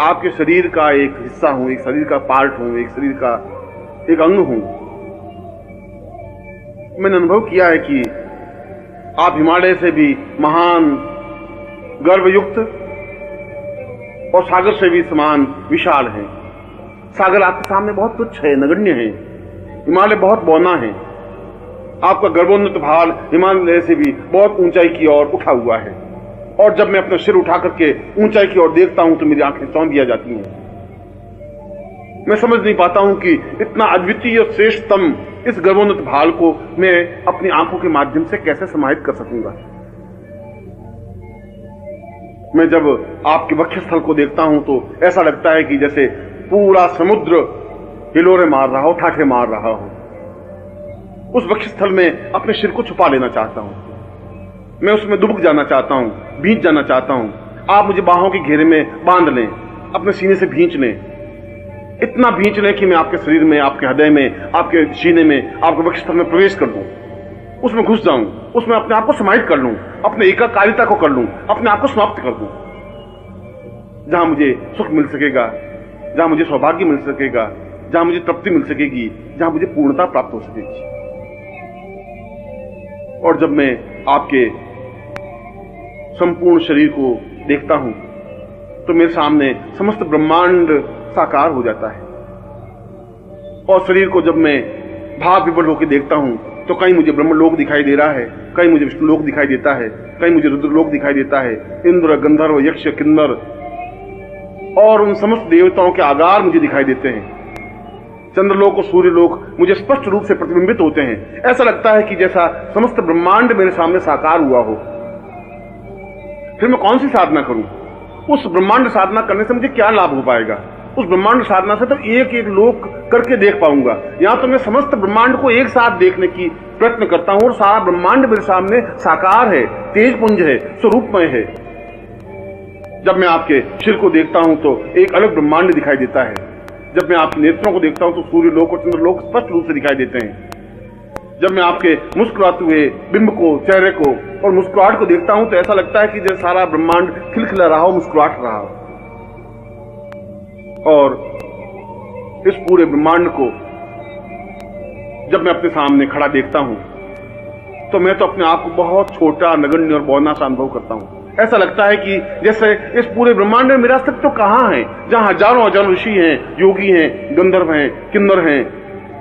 आपके शरीर का एक हिस्सा हूं, एक शरीर का पार्ट हूं, एक शरीर का एक अंग हूं। मैंने अनुभव किया है कि आप हिमालय से भी महान, गर्वयुक्त और सागर से भी समान विशाल हैं। सागर आपके सामने बहुत तुच्छ है, नगण्य है। हिमालय बहुत बौना है। आपका गर्भोन्नत भाल हिमालय से भी बहुत ऊंचाई की ओर उठा हुआ है। और जब मैं अपना सिर उठा करके ऊंचाई की ओर देखता हूं तो मेरी आंखें चौंधिया जाती हैं। मैं समझ नहीं पाता हूं कि इतना अद्वितीय श्रेष्ठतम इस गर्भोन्नत भाल को मैं अपनी आंखों के माध्यम से कैसे समाहित कर सकूंगा। मैं जब आपके वक्षस्थल को देखता हूं तो ऐसा लगता है कि जैसे पूरा समुद्र हिलोरे मार रहा हो, ठाठे मार रहा हो। उस वक्षस्थल में अपने सिर को छुपा लेना चाहता हूं। मैं उसमें डूब जाना चाहता हूं, भींच जाना चाहता हूं। आप मुझे बाहों के घेरे में बांध लें, अपने सीने से भींच लें, इतना भींच लें कि मैं आपके शरीर में, आपके हृदय में, आपके सीने में, आपके वक्षस्थल में प्रवेश कर लूं, उसमें घुस जाऊं, उसमें अपने आप को समाहित कर लूं, अपने एकाकारिता को कर लूं, अपने आप को समाप्त कर दूं। जहां मुझे सुख मिल सकेगा, जहां मुझे सौभाग्य मिल सकेगा, जहां मुझे तृप्ति मिल सकेगी, जहां मुझे पूर्णता प्राप्त हो सकेगी। और जब मैं आपके संपूर्ण शरीर को देखता हूं तो मेरे सामने समस्त ब्रह्मांड साकार हो जाता है। और शरीर को जब मैं भाव विवल होकर देखता हूं तो कहीं मुझे ब्रह्मलोक दिखाई दे रहा है, कहीं मुझे विष्णुलोक दिखाई देता है, कहीं मुझे रुद्रलोक दिखाई देता है। इंद्र, गंधर्व, यक्ष, किन्नर और उन समस्त देवताओं के आगार मुझे दिखाई देते हैं। चंद्रलोक और सूर्यलोक मुझे स्पष्ट रूप से प्रतिबिंबित होते हैं। ऐसा लगता है कि जैसा समस्त ब्रह्मांड मेरे सामने साकार हुआ हो। फिर मैं कौन सी साधना करूं? उस ब्रह्मांड साधना करने से मुझे क्या लाभ हो पाएगा? उस ब्रह्मांड साधना से तो एक एक लोक करके देख पाऊंगा। यहां तो मैं समस्त ब्रह्मांड को एक साथ देखने की प्रयत्न करता हूं और सारा ब्रह्मांड मेरे सामने साकार है, तेजपुंज है, स्वरूपमय है। जब मैं आपके सिर को देखता हूं तो एक अलग ब्रह्मांड दिखाई देता है। जब मैं आपके नेत्रों को देखता हूं तो सूर्यलोक और चंद्रलोक स्पष्ट रूप से दिखाई देते हैं। जब मैं आपके मुस्कुराते हुए बिंब को, चेहरे को और मुस्कुराहट को देखता हूं तो ऐसा लगता है कि जैसे सारा ब्रह्मांड खिलखिला रहा हो, मुस्कुराहट रहा हो। और इस पूरे ब्रह्मांड को जब मैं अपने सामने खड़ा देखता हूं तो मैं तो अपने आप को बहुत छोटा, नगण्य और बौना सा अनुभव करता हूं। ऐसा लगता है कि जैसे इस पूरे ब्रह्मांड में मेरा अस्तित्व तो कहां है, जहां हजारों हजारों ऋषि हैं, योगी हैं, गंधर्व हैं, किन्नर हैं,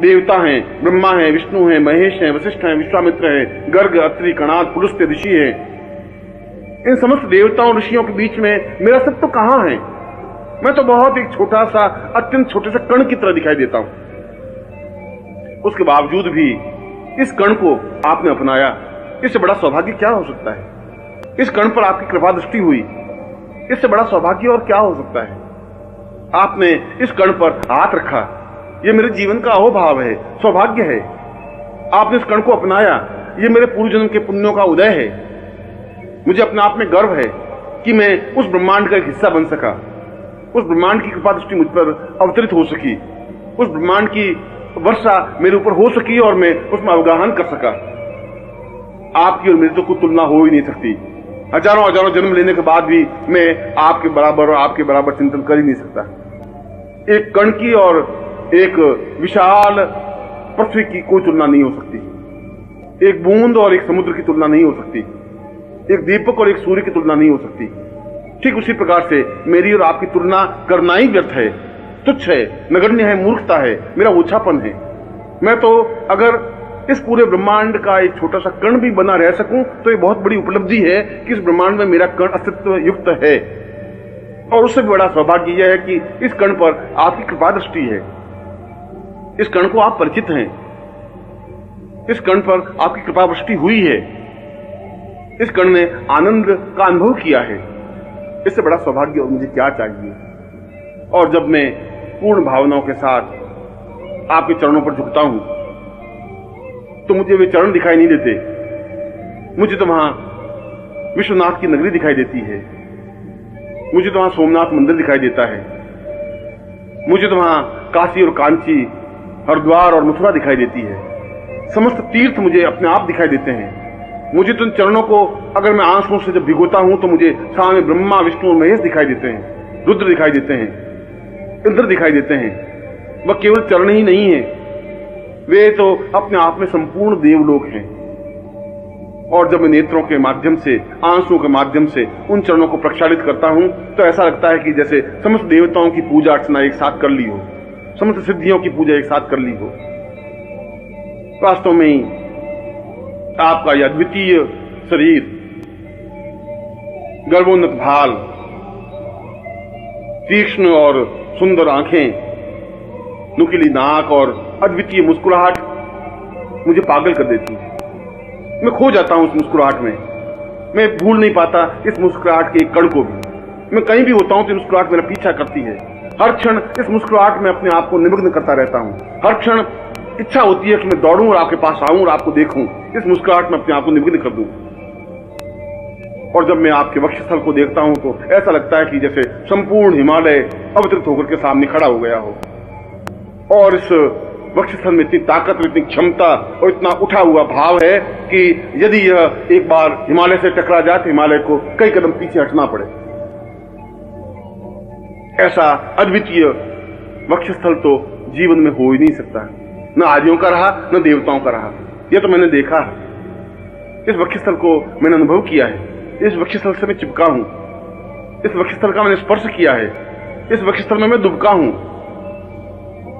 देवता हैं, ब्रह्मा हैं, विष्णु हैं, महेश हैं, वशिष्ठ हैं, विश्वामित्र हैं, गर्ग, अत्रि, कणाद, पुलस्त्य ऋषि हैं। इन समस्त देवताओं ऋषियों के बीच में मेरा अस्तित्व तो कहां है? मैं तो बहुत एक छोटा सा, अत्यंत छोटे से कण की तरह दिखाई देता हूं। उसके बावजूद भी इस कण को आपने अपनाया। इससे बड़ा सौभाग्य क्या हो सकता है? इस कण पर आपकी कृपा दृष्टि हुई, इससे बड़ा सौभाग्य और क्या हो सकता है? आपने इस कण पर हाथ रखा, यह मेरे जीवन का अहोभाव है, सौभाग्य है। आपने इस कण को अपनाया, यह मेरे पूर्व जन्म के पुण्यों का उदय है। मुझे अपने आप में गर्व है कि मैं उस ब्रह्मांड का एक हिस्सा बन सका, उस ब्रह्मांड की कृपा दृष्टि मुझ पर अवतरित हो सकी, उस ब्रह्मांड की वर्षा मेरे ऊपर हो सकी और मैं उसमें अवगाहन कर सका। आपकी और मेरी तो कोई तुलना हो ही नहीं सकती। हजारों हजारों जन्म लेने के बाद भी मैं आपके बराबर और आपके बराबर चिंतन कर ही नहीं सकता। एक कण की और एक विशाल पृथ्वी की कोई तुलना नहीं हो सकती। एक बूंद और एक समुद्र की तुलना नहीं हो सकती, एक दीपक और एक सूर्य की तुलना नहीं हो सकती। ठीक उसी प्रकार से मेरी और आपकी तुलना करना ही व्यर्थ है, तुच्छ है, नगण्य है, मूर्खता है, मेरा ओछापन है। मैं तो अगर इस पूरे ब्रह्मांड का एक छोटा सा कण भी बना रह सकूं तो ये बहुत बड़ी उपलब्धि है कि इस ब्रह्मांड में मेरा कण अस्तित्व युक्त है। और उससे भी बड़ा सौभाग्य यह है कि इस कण पर आपकी कृपा दृष्टि है, इस कण को आप परिचित हैं, इस कण पर आपकी कृपा दृष्टि हुई है, इस कण ने आनंद का अनुभव किया है। इससे बड़ा सौभाग्य और मुझे क्या चाहिए। और जब मैं पूर्ण भावनाओं के साथ आपके चरणों पर झुकता हूं तो मुझे वे चरण दिखाई नहीं देते, मुझे तो वहां विश्वनाथ की नगरी दिखाई देती है, मुझे तो वहां सोमनाथ मंदिर दिखाई देता है, मुझे तो वहां काशी और कांची, हरिद्वार और मथुरा दिखाई देती है। समस्त तीर्थ मुझे अपने आप दिखाई देते हैं। मुझे तो इन चरणों को अगर मैं आंसुओं से जब भिगोता हूं तो मुझे सामने ब्रह्मा, विष्णु और महेश दिखाई देते हैं, रुद्र दिखाई देते हैं, इंद्र दिखाई देते हैं। वह केवल चरण ही नहीं है, वे तो अपने आप में संपूर्ण देवलोक हैं। और जब मैं नेत्रों के माध्यम से, आंसुओं के माध्यम से उन चरणों को प्रक्षालित करता हूं तो ऐसा लगता है कि जैसे समस्त देवताओं की पूजा अर्चना एक साथ कर ली हो, समस्त सिद्धियों की पूजा एक साथ कर ली हो। वास्तव में ही आपका यह अद्वितीय शरीर, गर्भोन्नत भाल, तीक्ष्ण और सुंदर आंखें, नुकीली नाक और अद्वितीय मुस्कुराहट मुझे पागल कर देती है। मैं खो जाता हूं उस मुस्कुराहट में, मैं भूल नहीं पाता इस मुस्कुराहट के एक कण को भी। मैं कहीं भी होता हूं तो मुस्कुराहट मेरा पीछा करती है। हर क्षण इस मुस्कुराहट में अपने आप को निमग्न करता रहता हूं। हर क्षण इच्छा होती है कि मैं दौड़ूं और आपके पास आऊं और आपको देखूं, इस मुस्कुराहट में अपने आप को निमग्न कर दूं। और जब मैं आपके वक्षस्थल को देखता हूं तो ऐसा लगता है कि जैसे संपूर्ण हिमालय अवतरित होकर के सामने खड़ा हो गया हो। और इस वक्षस्थल में इतनी ताकत, इतनी क्षमता और इतना उठा हुआ भाव है कि यदि यह एक बार हिमालय से टकरा जाए तो हिमालय को कई कदम पीछे हटना पड़े। ऐसा अद्वितीय वक्षस्थल तो जीवन में हो ही नहीं सकता, न आर्यों का रहा न देवताओं का रहा। यह तो मैंने देखा है, इस वक्षस्थल को मैंने अनुभव किया है, इस वक्षस्थल से मैं चिपका हूं, इस वक्षस्थल का मैंने स्पर्श किया है, इस वक्षस्थल में मैं दुबका हूं,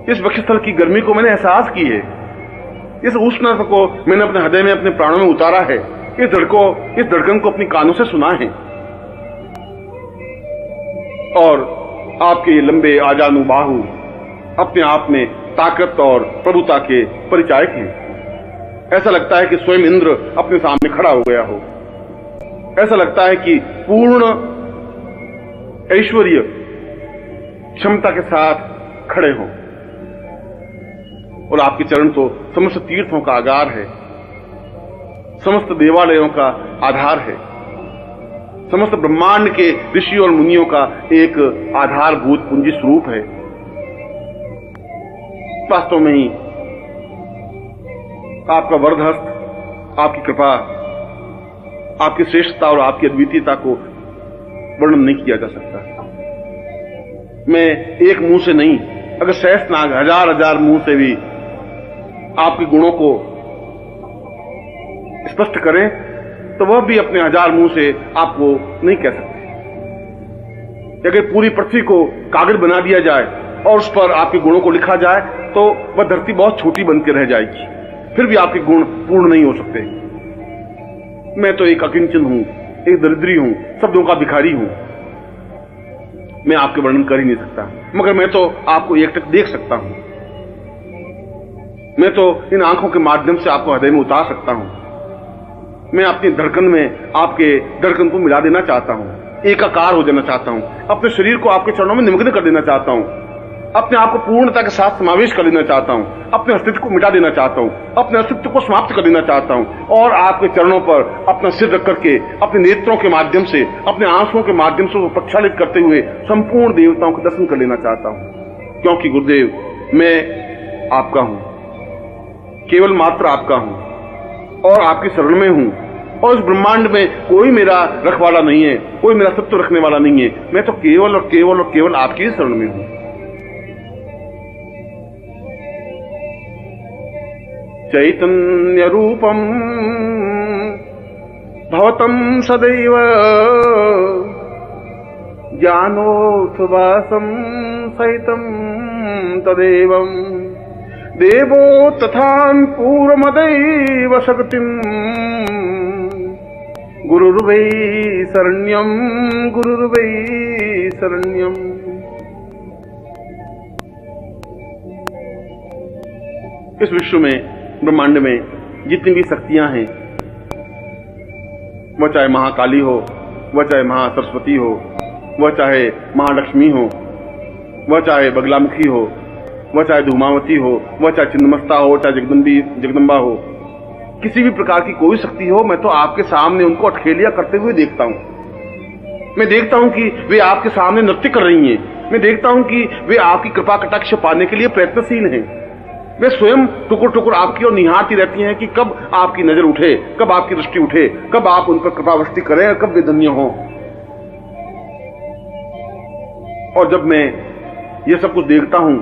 इस वक्षस्थल की गर्मी को मैंने एहसास की है, इस उष्णता को मैंने अपने हृदय में, अपने प्राणों में उतारा है, इस धड़कन को अपनी कानों से सुना है। और आपके ये लंबे आजानु बाहु अपने आप में ताकत और प्रभुता के परिचायक हैं। ऐसा लगता है कि स्वयं इंद्र अपने सामने खड़ा हो गया हो। ऐसा लगता है कि पूर्ण ऐश्वर्य क्षमता के साथ खड़े हों। और आपके चरण तो समस्त तीर्थों का आगार है, समस्त देवालयों का आधार है, समस्त ब्रह्मांड के ऋषि और मुनियों का एक आधारभूत पूंजी स्वरूप है। वास्तव में ही आपका वरदहस्त, आपकी कृपा, आपकी श्रेष्ठता और आपकी अद्वितीयता को वर्णन नहीं किया जा सकता। मैं एक मुंह से नहीं, अगर सहस्त्रनाग हजार हजार मुंह से भी आपके गुणों को स्पष्ट करें तो वह भी अपने हजार मुंह से आपको नहीं कह सकते। अगर पूरी पृथ्वी को कागज बना दिया जाए और उस पर आपके गुणों को लिखा जाए तो वह धरती बहुत छोटी बनकर रह जाएगी, फिर भी आपके गुण पूर्ण नहीं हो सकते। मैं तो एक अकिंचन हूं, एक दरिद्री हूं, शब्दों का भिखारी हूं। मैं आपके वर्णन कर ही नहीं सकता, मगर मैं तो आपको एकटक देख सकता हूं। मैं तो इन आंखों के माध्यम से आपको हृदय में उतार सकता हूं। मैं अपनी धड़कन में आपके धड़कन को मिला देना चाहता हूं, एकाकार हो जाना चाहता हूं, अपने शरीर को आपके चरणों में निमग्न कर देना चाहता हूं, अपने आप को पूर्णता के साथ समावेश कर देना चाहता हूं, अपने अस्तित्व को मिटा देना चाहता हूं, अपने अस्तित्व को समाप्त कर देना चाहता हूं और आपके चरणों पर अपना सिर रख करके अपने नेत्रों के माध्यम से, अपने आंसुओं के माध्यम से प्रक्षालित करते हुए संपूर्ण देवताओं के दर्शन कर लेना चाहता हूं। क्योंकि गुरुदेव, मैं आपका हूं, केवल मात्र आपका हूं और आपकी शरण में हूं। और इस ब्रह्मांड में कोई मेरा रखवाला नहीं है, कोई मेरा अस्तित्व रखने वाला नहीं है। मैं तो केवल और केवल और केवल आपकी ही शरण में हूं। चैतन्य रूपम भवतं सदैव ज्ञानोत्थवासं सहितं तदेवं देवो तथान् पूर्वमदैव शक्तिं गुरुर्वै शरण्यं गुरुर्वै शरण्यम्। इस विश्व में, ब्रह्मांड में जितनी भी शक्तियां हैं, वह चाहे महाकाली हो, वह चाहे महासरस्वती हो, वह चाहे महालक्ष्मी हो, वह चाहे बगलामुखी हो, वह चाहे धूमावती हो, वह चाहे छिन्नमस्ता हो, चाहे जगदम्बा हो, किसी भी प्रकार की कोई शक्ति हो, मैं तो आपके सामने उनको अठखेलिया करते हुए देखता हूं। मैं देखता हूं कि वे आपके सामने नृत्य कर रही हैं। मैं देखता हूं कि वे आपकी कृपा कटाक्ष पाने के लिए प्रयत्नशील हैं। वे स्वयं टुकुर टुकुर आपकी ओर निहारती रहती हैं कि कब आपकी नजर उठे, कब आपकी दृष्टि उठे, कब आप उन पर कृपावृष्टि करें और कब वे धन्य हों। और जब मैं ये सब कुछ देखता हूं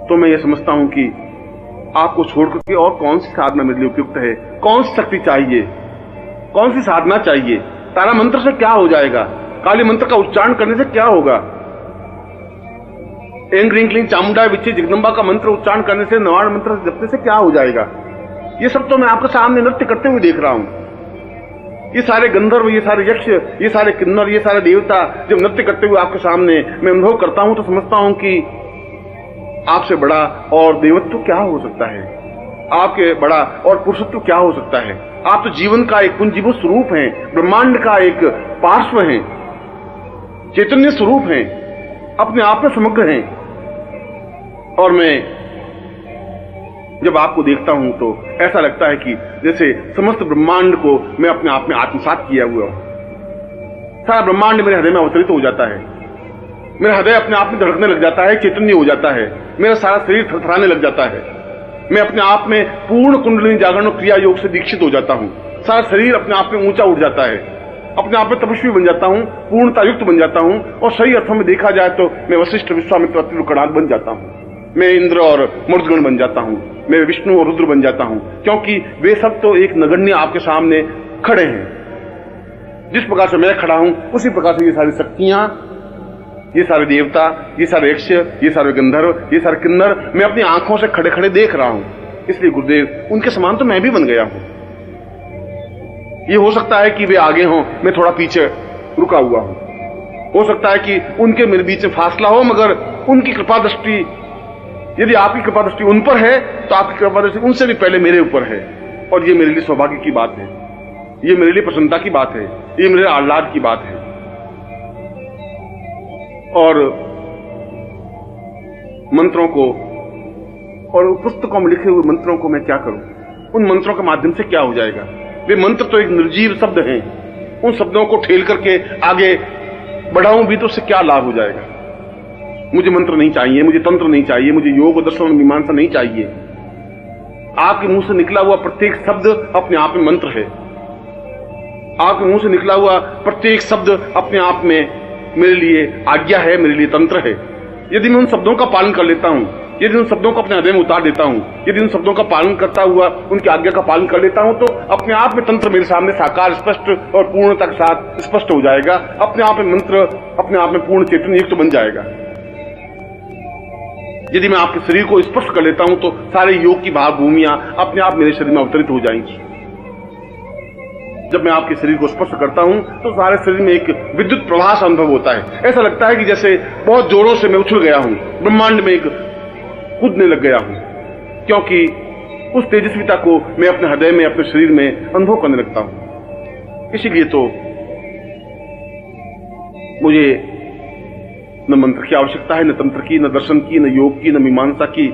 तो मैं ये समझता हूं कि आपको छोड़कर के और कौन सी साधना मेरे लिए उपयुक्त है, कौन सी शक्ति चाहिए, कौन सी साधना चाहिए। तारा मंत्र से क्या हो जाएगा, काली मंत्र का उच्चारण करने से क्या होगा, एंग रिंग क्लिंग चामुंडा विच्चे जगदम्बा का मंत्र उच्चारण करने से, नवाण मंत्र जपने से क्या हो जाएगा। ये सब तो मैं आपके सामने नृत्य करते हुए देख रहा हूं। ये सारे गंधर्व, ये सारे यक्ष, ये सारे किन्नर, ये सारे देवता जब नृत्य करते हुए आपके सामने मैं अनुभव करता हूं तो समझता हूं कि आपसे बड़ा और देवत्व क्या हो सकता है, आपके बड़ा और पुरुषत्व क्या हो सकता है। आप तो जीवन का एक पुंजीभूत स्वरूप हैं, ब्रह्मांड का एक पार्श्व हैं, चैतन्य स्वरूप हैं, अपने आप में समग्र हैं। और मैं जब आपको देखता हूं तो ऐसा लगता है कि जैसे समस्त ब्रह्मांड को मैं अपने आप में आत्मसात किया हुआ हूं। सारा ब्रह्मांड मेरे हृदय में अवतरित हो जाता है, मेरा हृदय अपने आप में धड़कने लग जाता है, चैतन्य हो जाता है, मेरा सारा शरीर थरथराने लग जाता है। मैं अपने आप में पूर्ण कुंडलिनी जागरण और क्रिया योग से दीक्षित हो जाता हूं। सारा शरीर अपने आप में ऊंचा उठ जाता है, अपने आप में तपस्वी बन जाता हूं, पूर्णता युक्त बन जाता हूं। और सही अर्थों में देखा जाए तो मैं वशिष्ठ, विश्वामित्र, अत्रि, कणाद बन जाता हूं। मैं इंद्र और मरुदगण बन जाता हूं, मैं विष्णु और रुद्र बन जाता हूं, क्योंकि वे सब तो एक नगण्य आपके सामने खड़े हैं। जिस प्रकार से मैं खड़ा हूं उसी प्रकार से ये सारी शक्तियां, ये सारे देवता, ये सारे यक्ष, ये सारे गंधर्व, ये सारे किन्नर मैं अपनी आंखों से खड़े खड़े देख रहा हूं। इसलिए गुरुदेव, उनके समान तो मैं भी बन गया हूं। ये हो सकता है कि वे आगे हों, मैं थोड़ा पीछे रुका हुआ हूं। हो सकता है कि उनके मेरे बीच में फासला हो, मगर उनकी कृपा दृष्टि, यदि आपकी कृपा दृष्टि उन पर है तो आपकी कृपा दृष्टि उनसे भी पहले मेरे ऊपर है। और ये मेरे लिए सौभाग्य की बात है, ये मेरे लिए प्रसन्नता की बात है, ये मेरे आह्लाद की बात है। और मंत्रों को और पुस्तकों में लिखे हुए मंत्रों को मैं क्या करूं, उन मंत्रों के माध्यम से क्या हो जाएगा। वे मंत्र तो एक निर्जीव शब्द हैं, उन शब्दों को ठेल करके आगे बढ़ाऊं भी तो उससे क्या लाभ हो जाएगा। मुझे मंत्र नहीं चाहिए, मुझे तंत्र नहीं चाहिए, मुझे योग दर्शन मीमांसा नहीं चाहिए। आपके मुंह से निकला हुआ प्रत्येक शब्द अपने आप में मंत्र है। आपके मुंह से निकला हुआ प्रत्येक शब्द अपने आप में मेरे लिए आज्ञा है, मेरे लिए तंत्र है। यदि मैं उन शब्दों का पालन कर लेता हूं, यदि उन शब्दों को अपने हृदय में उतार देता हूं, यदि उन शब्दों का पालन करता हुआ उनकी आज्ञा का पालन कर लेता हूं, तो अपने आप में तंत्र मेरे सामने साकार, स्पष्ट और पूर्णता के साथ स्पष्ट हो जाएगा। अपने आप में मंत्र अपने आप में पूर्ण चैतन्य युक्त बन जाएगा। यदि मैं आपके शरीर को स्पर्श कर लेता हूं तो सारे योग की भाव भूमियां अपने आप मेरे शरीर में अवतरित हो जाएंगी। जब मैं आपके शरीर को स्पर्श करता हूं तो सारे शरीर में एक विद्युत प्रवाह सा अनुभव होता है। ऐसा लगता है कि जैसे बहुत जोरों से मैं उछल गया हूं, ब्रह्मांड में एक कूदने लग गया हूं, क्योंकि उस तेजस्विता को मैं अपने हृदय में, अपने शरीर में अनुभव करने लगता हूं। इसीलिए तो मुझे न मंत्र की आवश्यकता है, न तंत्र की, न दर्शन की, न योग की, न मीमांसा की,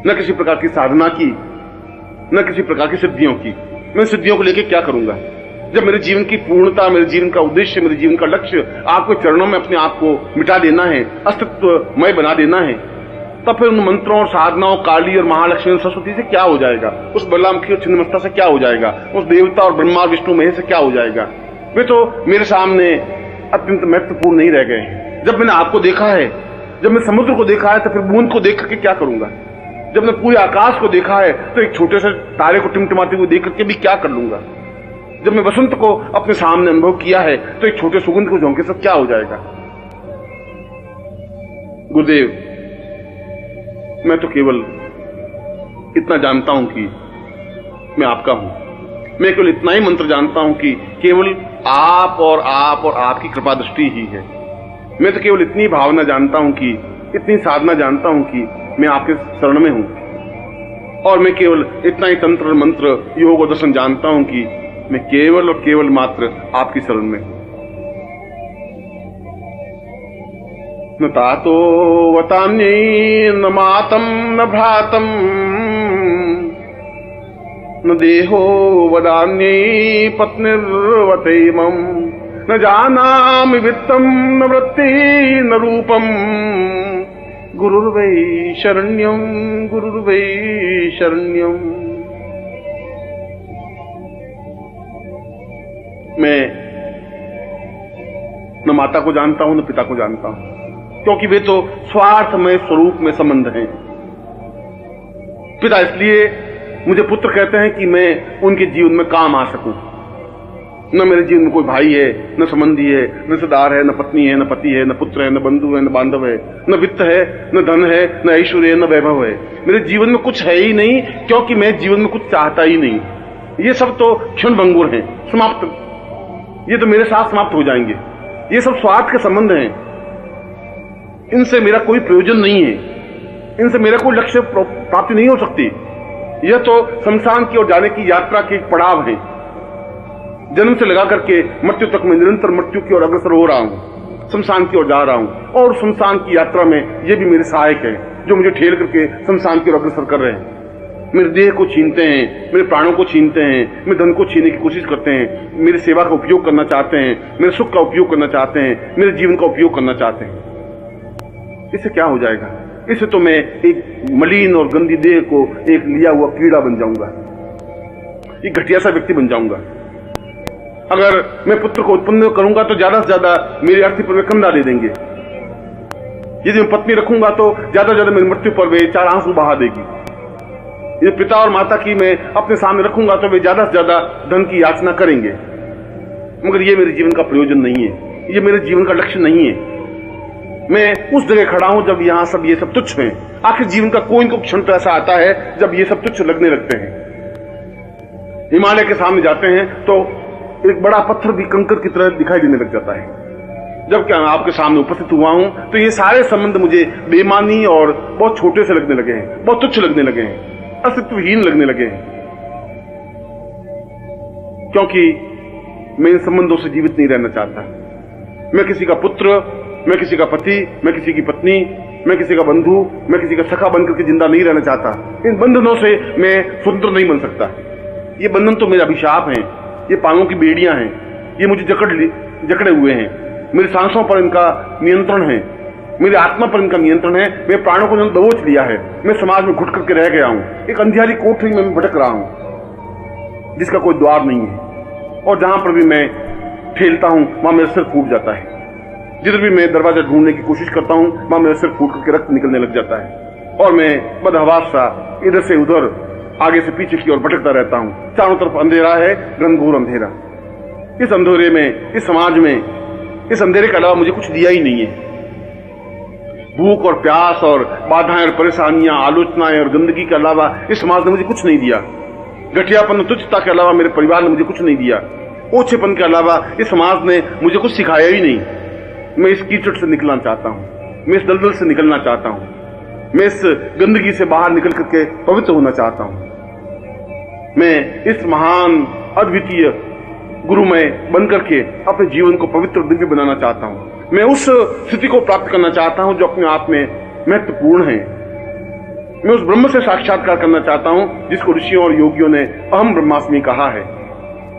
न किसी प्रकार की साधना की, न किसी प्रकार की सिद्धियों की। मैं सिद्धियों को लेकर क्या करूंगा जब मेरे जीवन की पूर्णता, मेरे जीवन का उद्देश्य, मेरे जीवन का लक्ष्य आपके चरणों में अपने आप को मिटा देना है, अस्तित्वमय बना देना है। तब फिर उन मंत्रों और साधनाओं, काली और महालक्ष्मी और सरस्वती से क्या हो जाएगा, उस बलरामुखी और छिन्नमस्ता से क्या हो जाएगा, उस देवता और ब्रह्मा विष्णु महेश से क्या हो जाएगा। वे तो मेरे सामने अत्यंत महत्वपूर्ण नहीं रह गए हैं। जब मैंने आपको देखा है, जब मैं समुद्र को देखा है, तो फिर बूंद को देख करके क्या करूंगा। जब मैं पूरे आकाश को देखा है तो एक छोटे से तारे को टिमटिमाते हुए देख करके भी क्या कर लूंगा। जब मैं वसंत को अपने सामने अनुभव किया है तो एक छोटे सुगंध को झोंके से क्या हो जाएगा। गुरुदेव, मैं तो केवल इतना जानता हूं कि मैं आपका हूं। मैं केवल इतना ही मंत्र जानता हूं कि केवल आप और आपकी कृपा दृष्टि ही है। मैं तो केवल इतनी भावना जानता हूं कि, इतनी साधना जानता हूं कि मैं आपके शरण में हूं। और मैं केवल इतना ही तंत्र मंत्र योग और दर्शन जानता हूं कि मैं केवल और केवल मात्र आपकी शरण में हूं। न तातो वतान्यै न मातम न भ्रातम न देहो वदान्यै पत्निर्वतैमम् न जानामि वित्तम न वृत्ति न रूपम गुरुर्वै शरण्यम गुरुर्वै शरण्यम। मैं न माता को जानता हूं न पिता को जानता हूं, क्योंकि वे तो स्वार्थमय स्वरूप में संबंध हैं। पिता इसलिए मुझे पुत्र कहते हैं कि मैं उनके जीवन में काम आ सकूं। न मेरे जीवन में कोई भाई है, न संबंधी है, न रिश्तेदार है, न पत्नी है, न पति है, न पुत्र है, न बंधु है, न बांधव है, न वित्त है, न धन है, न ऐश्वर्य है, न वैभव है। मेरे जीवन में कुछ है ही नहीं, क्योंकि मैं जीवन में कुछ चाहता ही नहीं। ये सब तो क्षण भंगुर हैं, समाप्त। ये तो मेरे साथ समाप्त हो जाएंगे। ये सब स्वार्थ के संबंध हैं, इनसे मेरा कोई प्रयोजन नहीं है, इनसे मेरा कोई लक्ष्य प्राप्ति नहीं हो सकती। यह तो शमशान की ओर जाने की यात्रा के एक पड़ाव है। जन्म से लगा करके मृत्यु तक मैं निरंतर मृत्यु की ओर अग्रसर हो रहा हूं, शमशान की ओर जा रहा हूं। और शमशान की यात्रा में ये भी मेरे सहायक है, जो मुझे ठेल करके शमशान की ओर अग्रसर कर रहे हैं। मेरे देह को छीनते हैं, मेरे प्राणों को छीनते हैं, मेरे धन को छीनने की कोशिश करते हैं, मेरी सेवा का उपयोग करना चाहते हैं, मेरे सुख का उपयोग करना चाहते हैं, मेरे जीवन का उपयोग करना चाहते हैं। इससे क्या हो जाएगा? इससे तो मैं एक मलिन और गंदी देह को एक लिया हुआ कीड़ा बन जाऊंगा, एक घटिया सा व्यक्ति बन जाऊंगा। अगर मैं पुत्र को उत्पन्न करूंगा तो ज्यादा से ज्यादा मेरी अर्थी पर वे कंधा दे देंगे। यदि मैं पत्नी रखूंगा तो ज्यादा से ज्यादा मेरी मृत्यु पर वे 4 आंसू बहा देगी। यदि पिता और माता की मैं अपने सामने रखूंगा तो वे ज्यादा से ज्यादा धन की याचना करेंगे। मगर ये मेरे जीवन का प्रयोजन नहीं है, ये मेरे जीवन का लक्ष्य नहीं है। मैं उस जगह खड़ा हूं जब यहां सब ये सब तुच्छ हैं। आखिर जीवन का कोई इनको क्षण तो ऐसा आता है जब ये सब तुच्छ लगने लगते हैं। हिमालय के सामने जाते हैं तो एक बड़ा पत्थर भी कंकर की तरह दिखाई देने लग जाता है। जब क्या मैं आपके सामने उपस्थित हुआ हूं तो ये सारे संबंध मुझे बेमानी और बहुत छोटे से लगने लगे हैं, बहुत तुच्छ लगने लगे हैं, अस्तित्वहीन लगने लगे हैं। क्योंकि मैं इन संबंधों से जीवित नहीं रहना चाहता। मैं किसी का पुत्र, मैं किसी का पति, मैं किसी की पत्नी, मैं किसी का बंधु, मैं किसी का सखा बनकर के जिंदा नहीं रहना चाहता। इन बंधनों से मैं स्वतंत्र नहीं बन सकता। ये बंधन तो मेरे अभिशाप हैं, ये पांवों की बेड़ियां हैं, ये मुझे जकड़े हुए हैं। मेरी सांसों पर इनका नियंत्रण है, मेरी आत्मा पर इनका नियंत्रण है। मेरे प्राणों को दबोच लिया है। मैं समाज में घुट करके रह गया हूं, एक अंधियारी कोठरी में मैं भटक रहा हूं जिसका कोई द्वार नहीं है। और जहां पर भी मैं ठेलता हूं वहां मेरा सिर फूट जाता है। जिधर भी मैं दरवाजा ढूंढने की कोशिश करता हूं वहां मेरा सिर फूट करके रक्त निकलने लग जाता है और मैं बदहवास सा इधर से उधर, आगे से पीछे की ओर भटकता रहता हूं। चारों तरफ अंधेरा है, घनघोर अंधेरा। इस अंधेरे में, इस समाज में, इस अंधेरे के अलावा मुझे कुछ दिया ही नहीं है। भूख और प्यास और बाधाएं और परेशानियां, आलोचनाएं और गंदगी के अलावा इस समाज ने मुझे कुछ नहीं दिया। घटियापन और तुच्छता के अलावा मेरे परिवार ने मुझे कुछ नहीं दिया। ओछेपन के अलावा इस समाज ने मुझे कुछ सिखाया ही नहीं। मैं इस कीचड़ से निकलना चाहता हूं, मैं इस दलदल से निकलना चाहता हूं, मैं इस गंदगी से बाहर निकल करके पवित्र होना चाहता हूं। मैं इस महान अद्वितीय गुरुमय बनकर के अपने जीवन को पवित्र दिव्य बनाना चाहता हूं। मैं उस स्थिति को प्राप्त करना चाहता हूं जो अपने आप में महत्वपूर्ण है। मैं उस ब्रह्म से साक्षात्कार करना चाहता हूं जिसको ऋषियों और योगियों ने अहम ब्रह्मास्मि कहा है।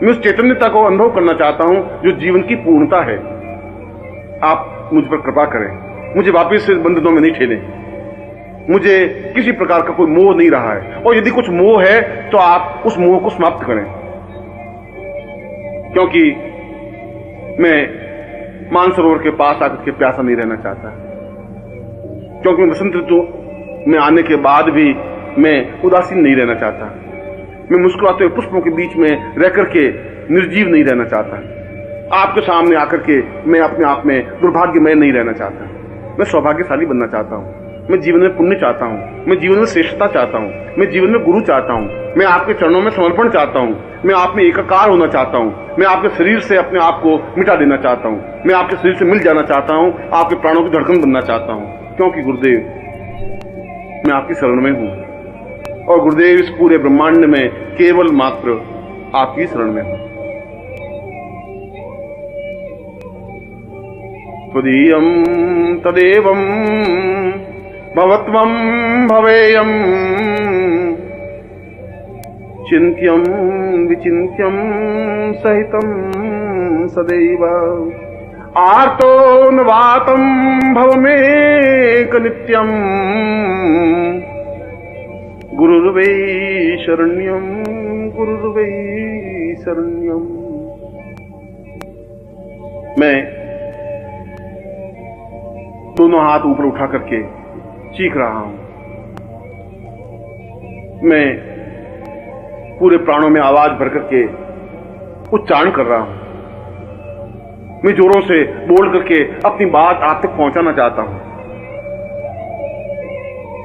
मैं उस चैतन्यता को अनुभव करना चाहता हूं जो जीवन की पूर्णता है। आप मुझ पर कृपा करें, मुझे वापस से बंधनों में नहीं ठेलें। मुझे किसी प्रकार का कोई मोह नहीं रहा है, और यदि कुछ मोह है तो आप उस मोह को समाप्त करें। क्योंकि मैं मानसरोवर के पास आकर के प्यासा नहीं रहना चाहता। क्योंकि वसंत ऋतु में आने के बाद भी मैं उदासीन नहीं रहना चाहता। मैं मुस्कुराते हुए पुष्पों के बीच में रह करके निर्जीव नहीं रहना चाहता। आपके सामने आकर के मैं अपने आप में दुर्भाग्यमय नहीं रहना चाहता। मैं सौभाग्यशाली बनना चाहता हूँ। मैं जीवन में पुण्य चाहता हूँ। मैं जीवन में श्रेष्ठता चाहता हूँ। मैं जीवन में गुरु चाहता हूँ। मैं आपके चरणों में समर्पण चाहता हूँ। मैं आप में एकाकार होना चाहता हूँ। मैं आपके शरीर से अपने आप को मिटा देना चाहता हूँ। मैं आपके शरीर से मिल जाना चाहता हूँ। आपके प्राणों की धड़कन बनना चाहता हूँ, क्योंकि गुरुदेव मैं आपकी शरण में हूँ और गुरुदेव इस पूरे ब्रह्मांड में केवल मात्र आपकी शरण में हूँ। त्वदीयं तदेवं भवत्वं भवेयं चिन्त्यं विचिन्त्यं सहितं सदैव आर्तो नवातं भवमेक नित्यं गुरुर्वै शरण्यं गुरुर्वै शरण्यं। मैं दोनों हाथ ऊपर उठा करके चीख रहा हूं। मैं पूरे प्राणों में आवाज भर करके उच्चारण कर रहा हूं। मैं जोरों से बोल करके अपनी बात आप तक पहुंचाना चाहता हूं।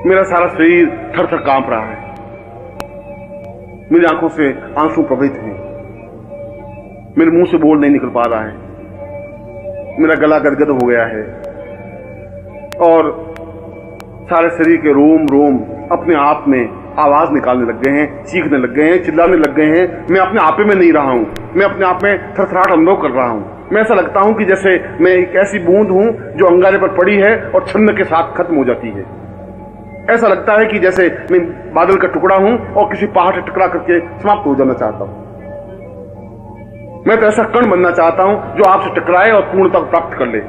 मेरा सारा शरीर थर थर कांप रहा है। मेरी आंखों से आंसू प्रवाहित हैं। मेरे मुंह से बोल नहीं निकल पा रहा है। मेरा गला गदगद हो गया है और सारे शरीर के रोम रोम अपने आप में आवाज निकालने लग गए हैं, चीखने लग गए हैं, चिल्लाने लग गए हैं। मैं अपने आपे में नहीं रहा हूं। मैं अपने आप में थरथराहट अनुभव कर रहा हूं। मैं ऐसा लगता हूं कि जैसे मैं एक ऐसी बूंद हूं जो अंगारे पर पड़ी है और छन्न के साथ खत्म हो जाती है। ऐसा लगता है कि जैसे मैं बादल का टुकड़ा हूं और किसी पहाड़ से टकरा करके समाप्त हो जाना चाहता हूं। मैं तो ऐसा कण बनना चाहता हूं जो आपसे टकराए और पूर्णता प्राप्त कर ले।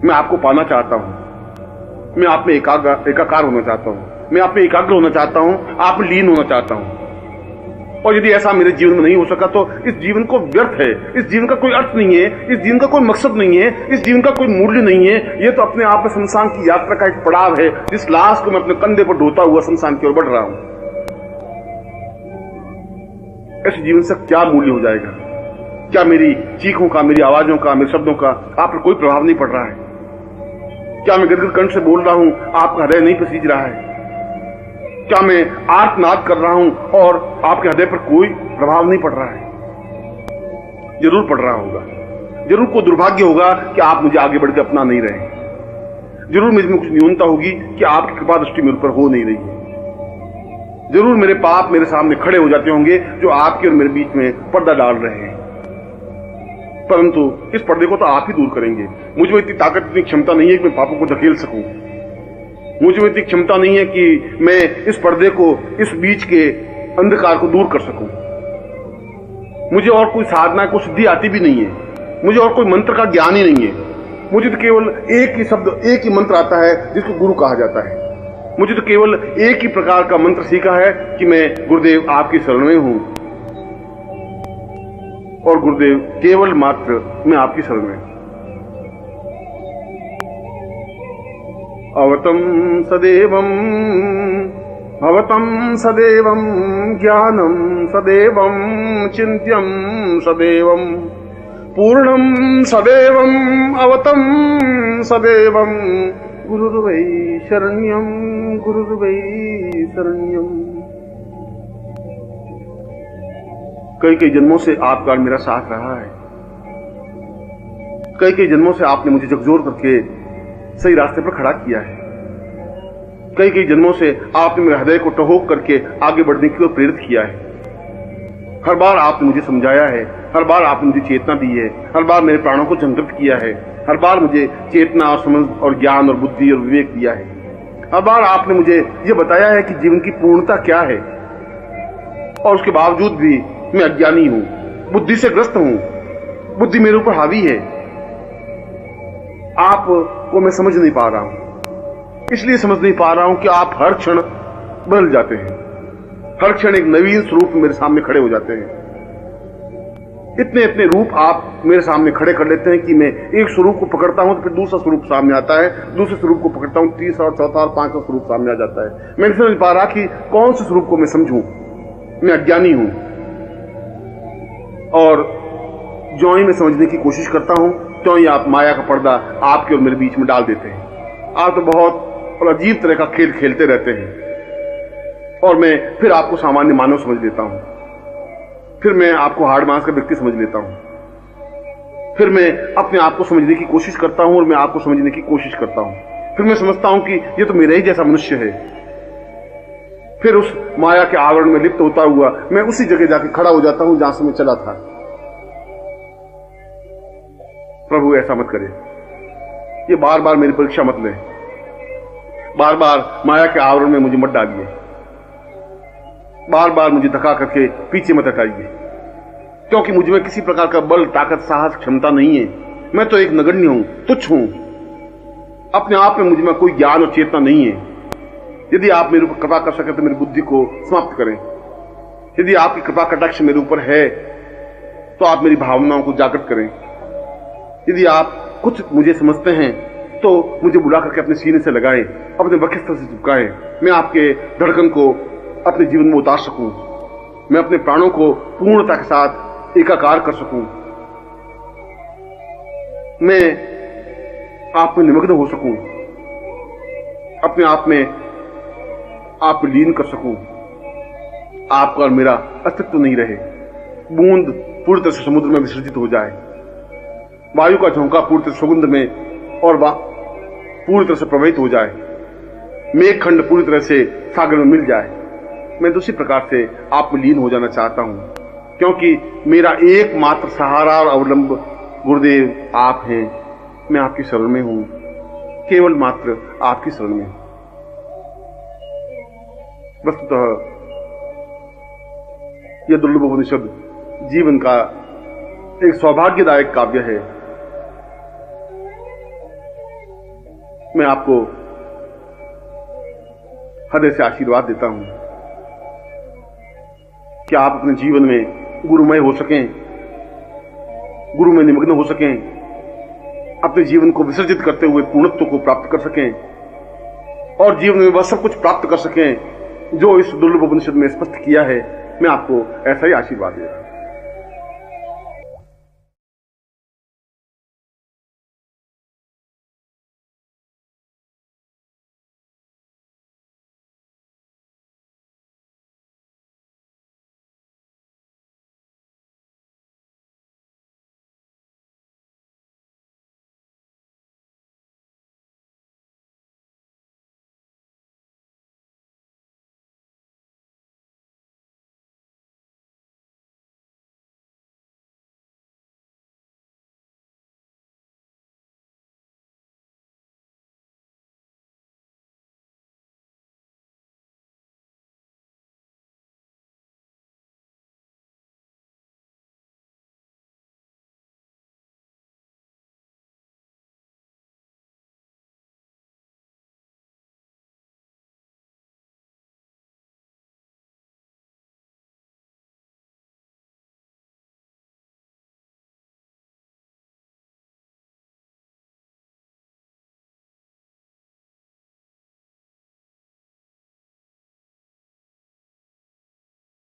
मैं आपको पाना चाहता हूं। मैं आप में एकाकार होना चाहता हूं। मैं आप में एकाग्र होना चाहता हूं। आप में लीन होना चाहता हूं। और यदि ऐसा मेरे जीवन में नहीं हो सका तो इस जीवन को व्यर्थ है। इस जीवन का कोई अर्थ नहीं है। इस जीवन का कोई मकसद नहीं है। इस जीवन का कोई मूल्य नहीं है। यह तो अपने आप में शमशान की यात्रा का एक पड़ाव है, जिस लाश को मैं अपने कंधे पर ढोता हुआ शमशान की ओर बढ़ रहा हूं। ऐसे जीवन से क्या मूल्य हो जाएगा? क्या मेरी चीखों का, मेरी आवाजों का, मेरे शब्दों का आप पर कोई प्रभाव नहीं पड़ रहा है? क्या मैं गदगद कंठ से बोल रहा हूं, आपका हृदय नहीं पसीज रहा है? क्या मैं आर्तनाद कर रहा हूं और आपके हृदय पर कोई प्रभाव नहीं पड़ रहा है? जरूर पड़ रहा होगा। जरूर कोई दुर्भाग्य होगा कि आप मुझे आगे बढ़ के अपना नहीं रहे। जरूर मुझ में कुछ न्यूनता होगी कि आपकी कृपा दृष्टि मेरे ऊपर हो नहीं रही है। जरूर मेरे पाप मेरे सामने खड़े हो जाते होंगे जो आपके और मेरे बीच में पर्दा डाल रहे हैं। परंतु इस पर्दे को तो आप ही दूर करेंगे। मुझ में इतनी ताकत, इतनी क्षमता नहीं है कि मैं पापों को धकेल सकूं। मुझ में इतनी क्षमता नहीं है कि मैं इस पर्दे को, इस बीच के अंधकार को दूर कर सकूं। मुझे और कोई साधना, कोई सिद्धि आती भी नहीं है। मुझे और कोई मंत्र का ज्ञान ही नहीं है। मुझे तो केवल एक ही शब्द, एक ही मंत्र आता है जिसको गुरु कहा जाता है। मुझे तो केवल एक ही प्रकार का मंत्र सीखा है कि मैं गुरुदेव आपकी शरण में हूं और गुरुदेव केवल मात्र मैं आपकी शरण में। अवतम सदैवं भवतं सदैवं ज्ञानं सदैवं चिन्त्यं सदैवं पूर्णं सदैवं अवतं सदैवं गुरुर्वै शरण्यं गुरुर्वै शरण्यं। कई कई जन्मों से आपका मेरा साथ रहा है। कई कई जन्मों से आपने मुझे झकझोर करके सही रास्ते पर खड़ा किया है। कई कई जन्मों से आपने मेरे हृदय को टहोक करके आगे बढ़ने की ओर प्रेरित किया है। हर बार आपने मुझे समझाया है। हर बार आपने मुझे चेतना दी है। हर बार मेरे प्राणों को जागृत किया है। हर बार मुझे चेतना और समझ और ज्ञान और बुद्धि और विवेक दिया है। हर बार आपने मुझे यह बताया है कि जीवन की पूर्णता क्या है। और उसके बावजूद भी मैं अज्ञानी हूं, बुद्धि से ग्रस्त हूं। बुद्धि मेरे ऊपर हावी है। आप को मैं समझ नहीं पा रहा हूं। इसलिए समझ नहीं पा रहा हूं कि आप हर क्षण बदल जाते हैं। हर क्षण एक नवीन स्वरूप मेरे सामने खड़े हो जाते हैं। इतने इतने रूप आप मेरे सामने खड़े कर लेते हैं कि मैं एक स्वरूप को पकड़ता हूं तो फिर दूसरा स्वरूप सामने आता है, दूसरे स्वरूप को पकड़ता हूं, तीसरा और चौथा और पांचवा स्वरूप सामने आ जाता है। मैं नहीं समझ पा रहा कि कौन से स्वरूप को मैं समझूं। मैं अज्ञानी हूं और ज्यों ही मैं समझने की कोशिश करता हूं त्यों ही आप माया का पर्दा आपके और मेरे बीच में डाल देते हैं। आप तो बहुत और अजीब तरह का खेल खेलते रहते हैं और मैं फिर आपको सामान्य मानव समझ लेता हूं, फिर मैं आपको हार्ड मास का व्यक्ति समझ लेता हूं, फिर मैं अपने आप को समझने की कोशिश करता हूं और मैं आपको समझने की कोशिश करता हूं, फिर मैं समझता हूं कि ये तो मेरा ही जैसा मनुष्य है। फिर उस माया के आवरण में लिप्त होता हुआ मैं उसी जगह जाके खड़ा हो जाता हूं जहां से मैं चला था। प्रभु ऐसा मत करे, ये बार बार मेरी परीक्षा मत ले, बार बार माया के आवरण में मुझे मत डालिए, बार बार मुझे धक्का करके पीछे मत हटाइए, क्योंकि मुझ में किसी प्रकार का बल, ताकत, साहस, क्षमता नहीं है। मैं तो एक नगण्य हूं, तुच्छ हूं, अपने आप में मुझ में कोई ज्ञान और चेतना नहीं है। यदि आप मेरे ऊपर कृपा कर सके तो मेरी बुद्धि को समाप्त करें। यदि आपकी कृपा कटाक्ष मेरे ऊपर है तो आप मेरी भावनाओं को जागृत करें। यदि आप कुछ मुझे समझते हैं तो मुझे बुला करके अपने सीने से लगाएं, अपने वक्षस्थल से चिपकाएं। मैं आपके धड़कन को अपने जीवन में उतार सकूं, मैं अपने प्राणों को पूर्णता के साथ एकाकार कर सकूं, मैं आप में निमग्न हो सकूं, अपने आप में आप लीन कर सकूं, आपका और मेरा अस्तित्व नहीं रहे, बूंद पूरी तरह से समुद्र में विसर्जित हो जाए, वायु का झोंका पूरी तरह सुगंध में और पूरी तरह से प्रवाहित हो जाए, मेघखंड पूरी तरह से सागर में मिल जाए। मैं दूसरी प्रकार से आप में लीन हो जाना चाहता हूं, क्योंकि मेरा एकमात्र सहारा और अवलंब गुरुदेव आप हैं। मैं आपकी शरण में हूं, केवल मात्र आपकी शरण में। वस्तुतः यह दुर्लभ उपनिषद जीवन का एक सौभाग्यदायक काव्य है। मैं आपको हृदय से आशीर्वाद देता हूं कि आप अपने जीवन में गुरुमय हो सकें, गुरु में निमग्न हो सकें, अपने जीवन को विसर्जित करते हुए पूर्णत्व को प्राप्त कर सकें और जीवन में वह सब कुछ प्राप्त कर सकें जो इस दुर्लभ उपनिषद में स्पष्ट किया है। मैं आपको ऐसा ही आशीर्वाद दे रहा हूं।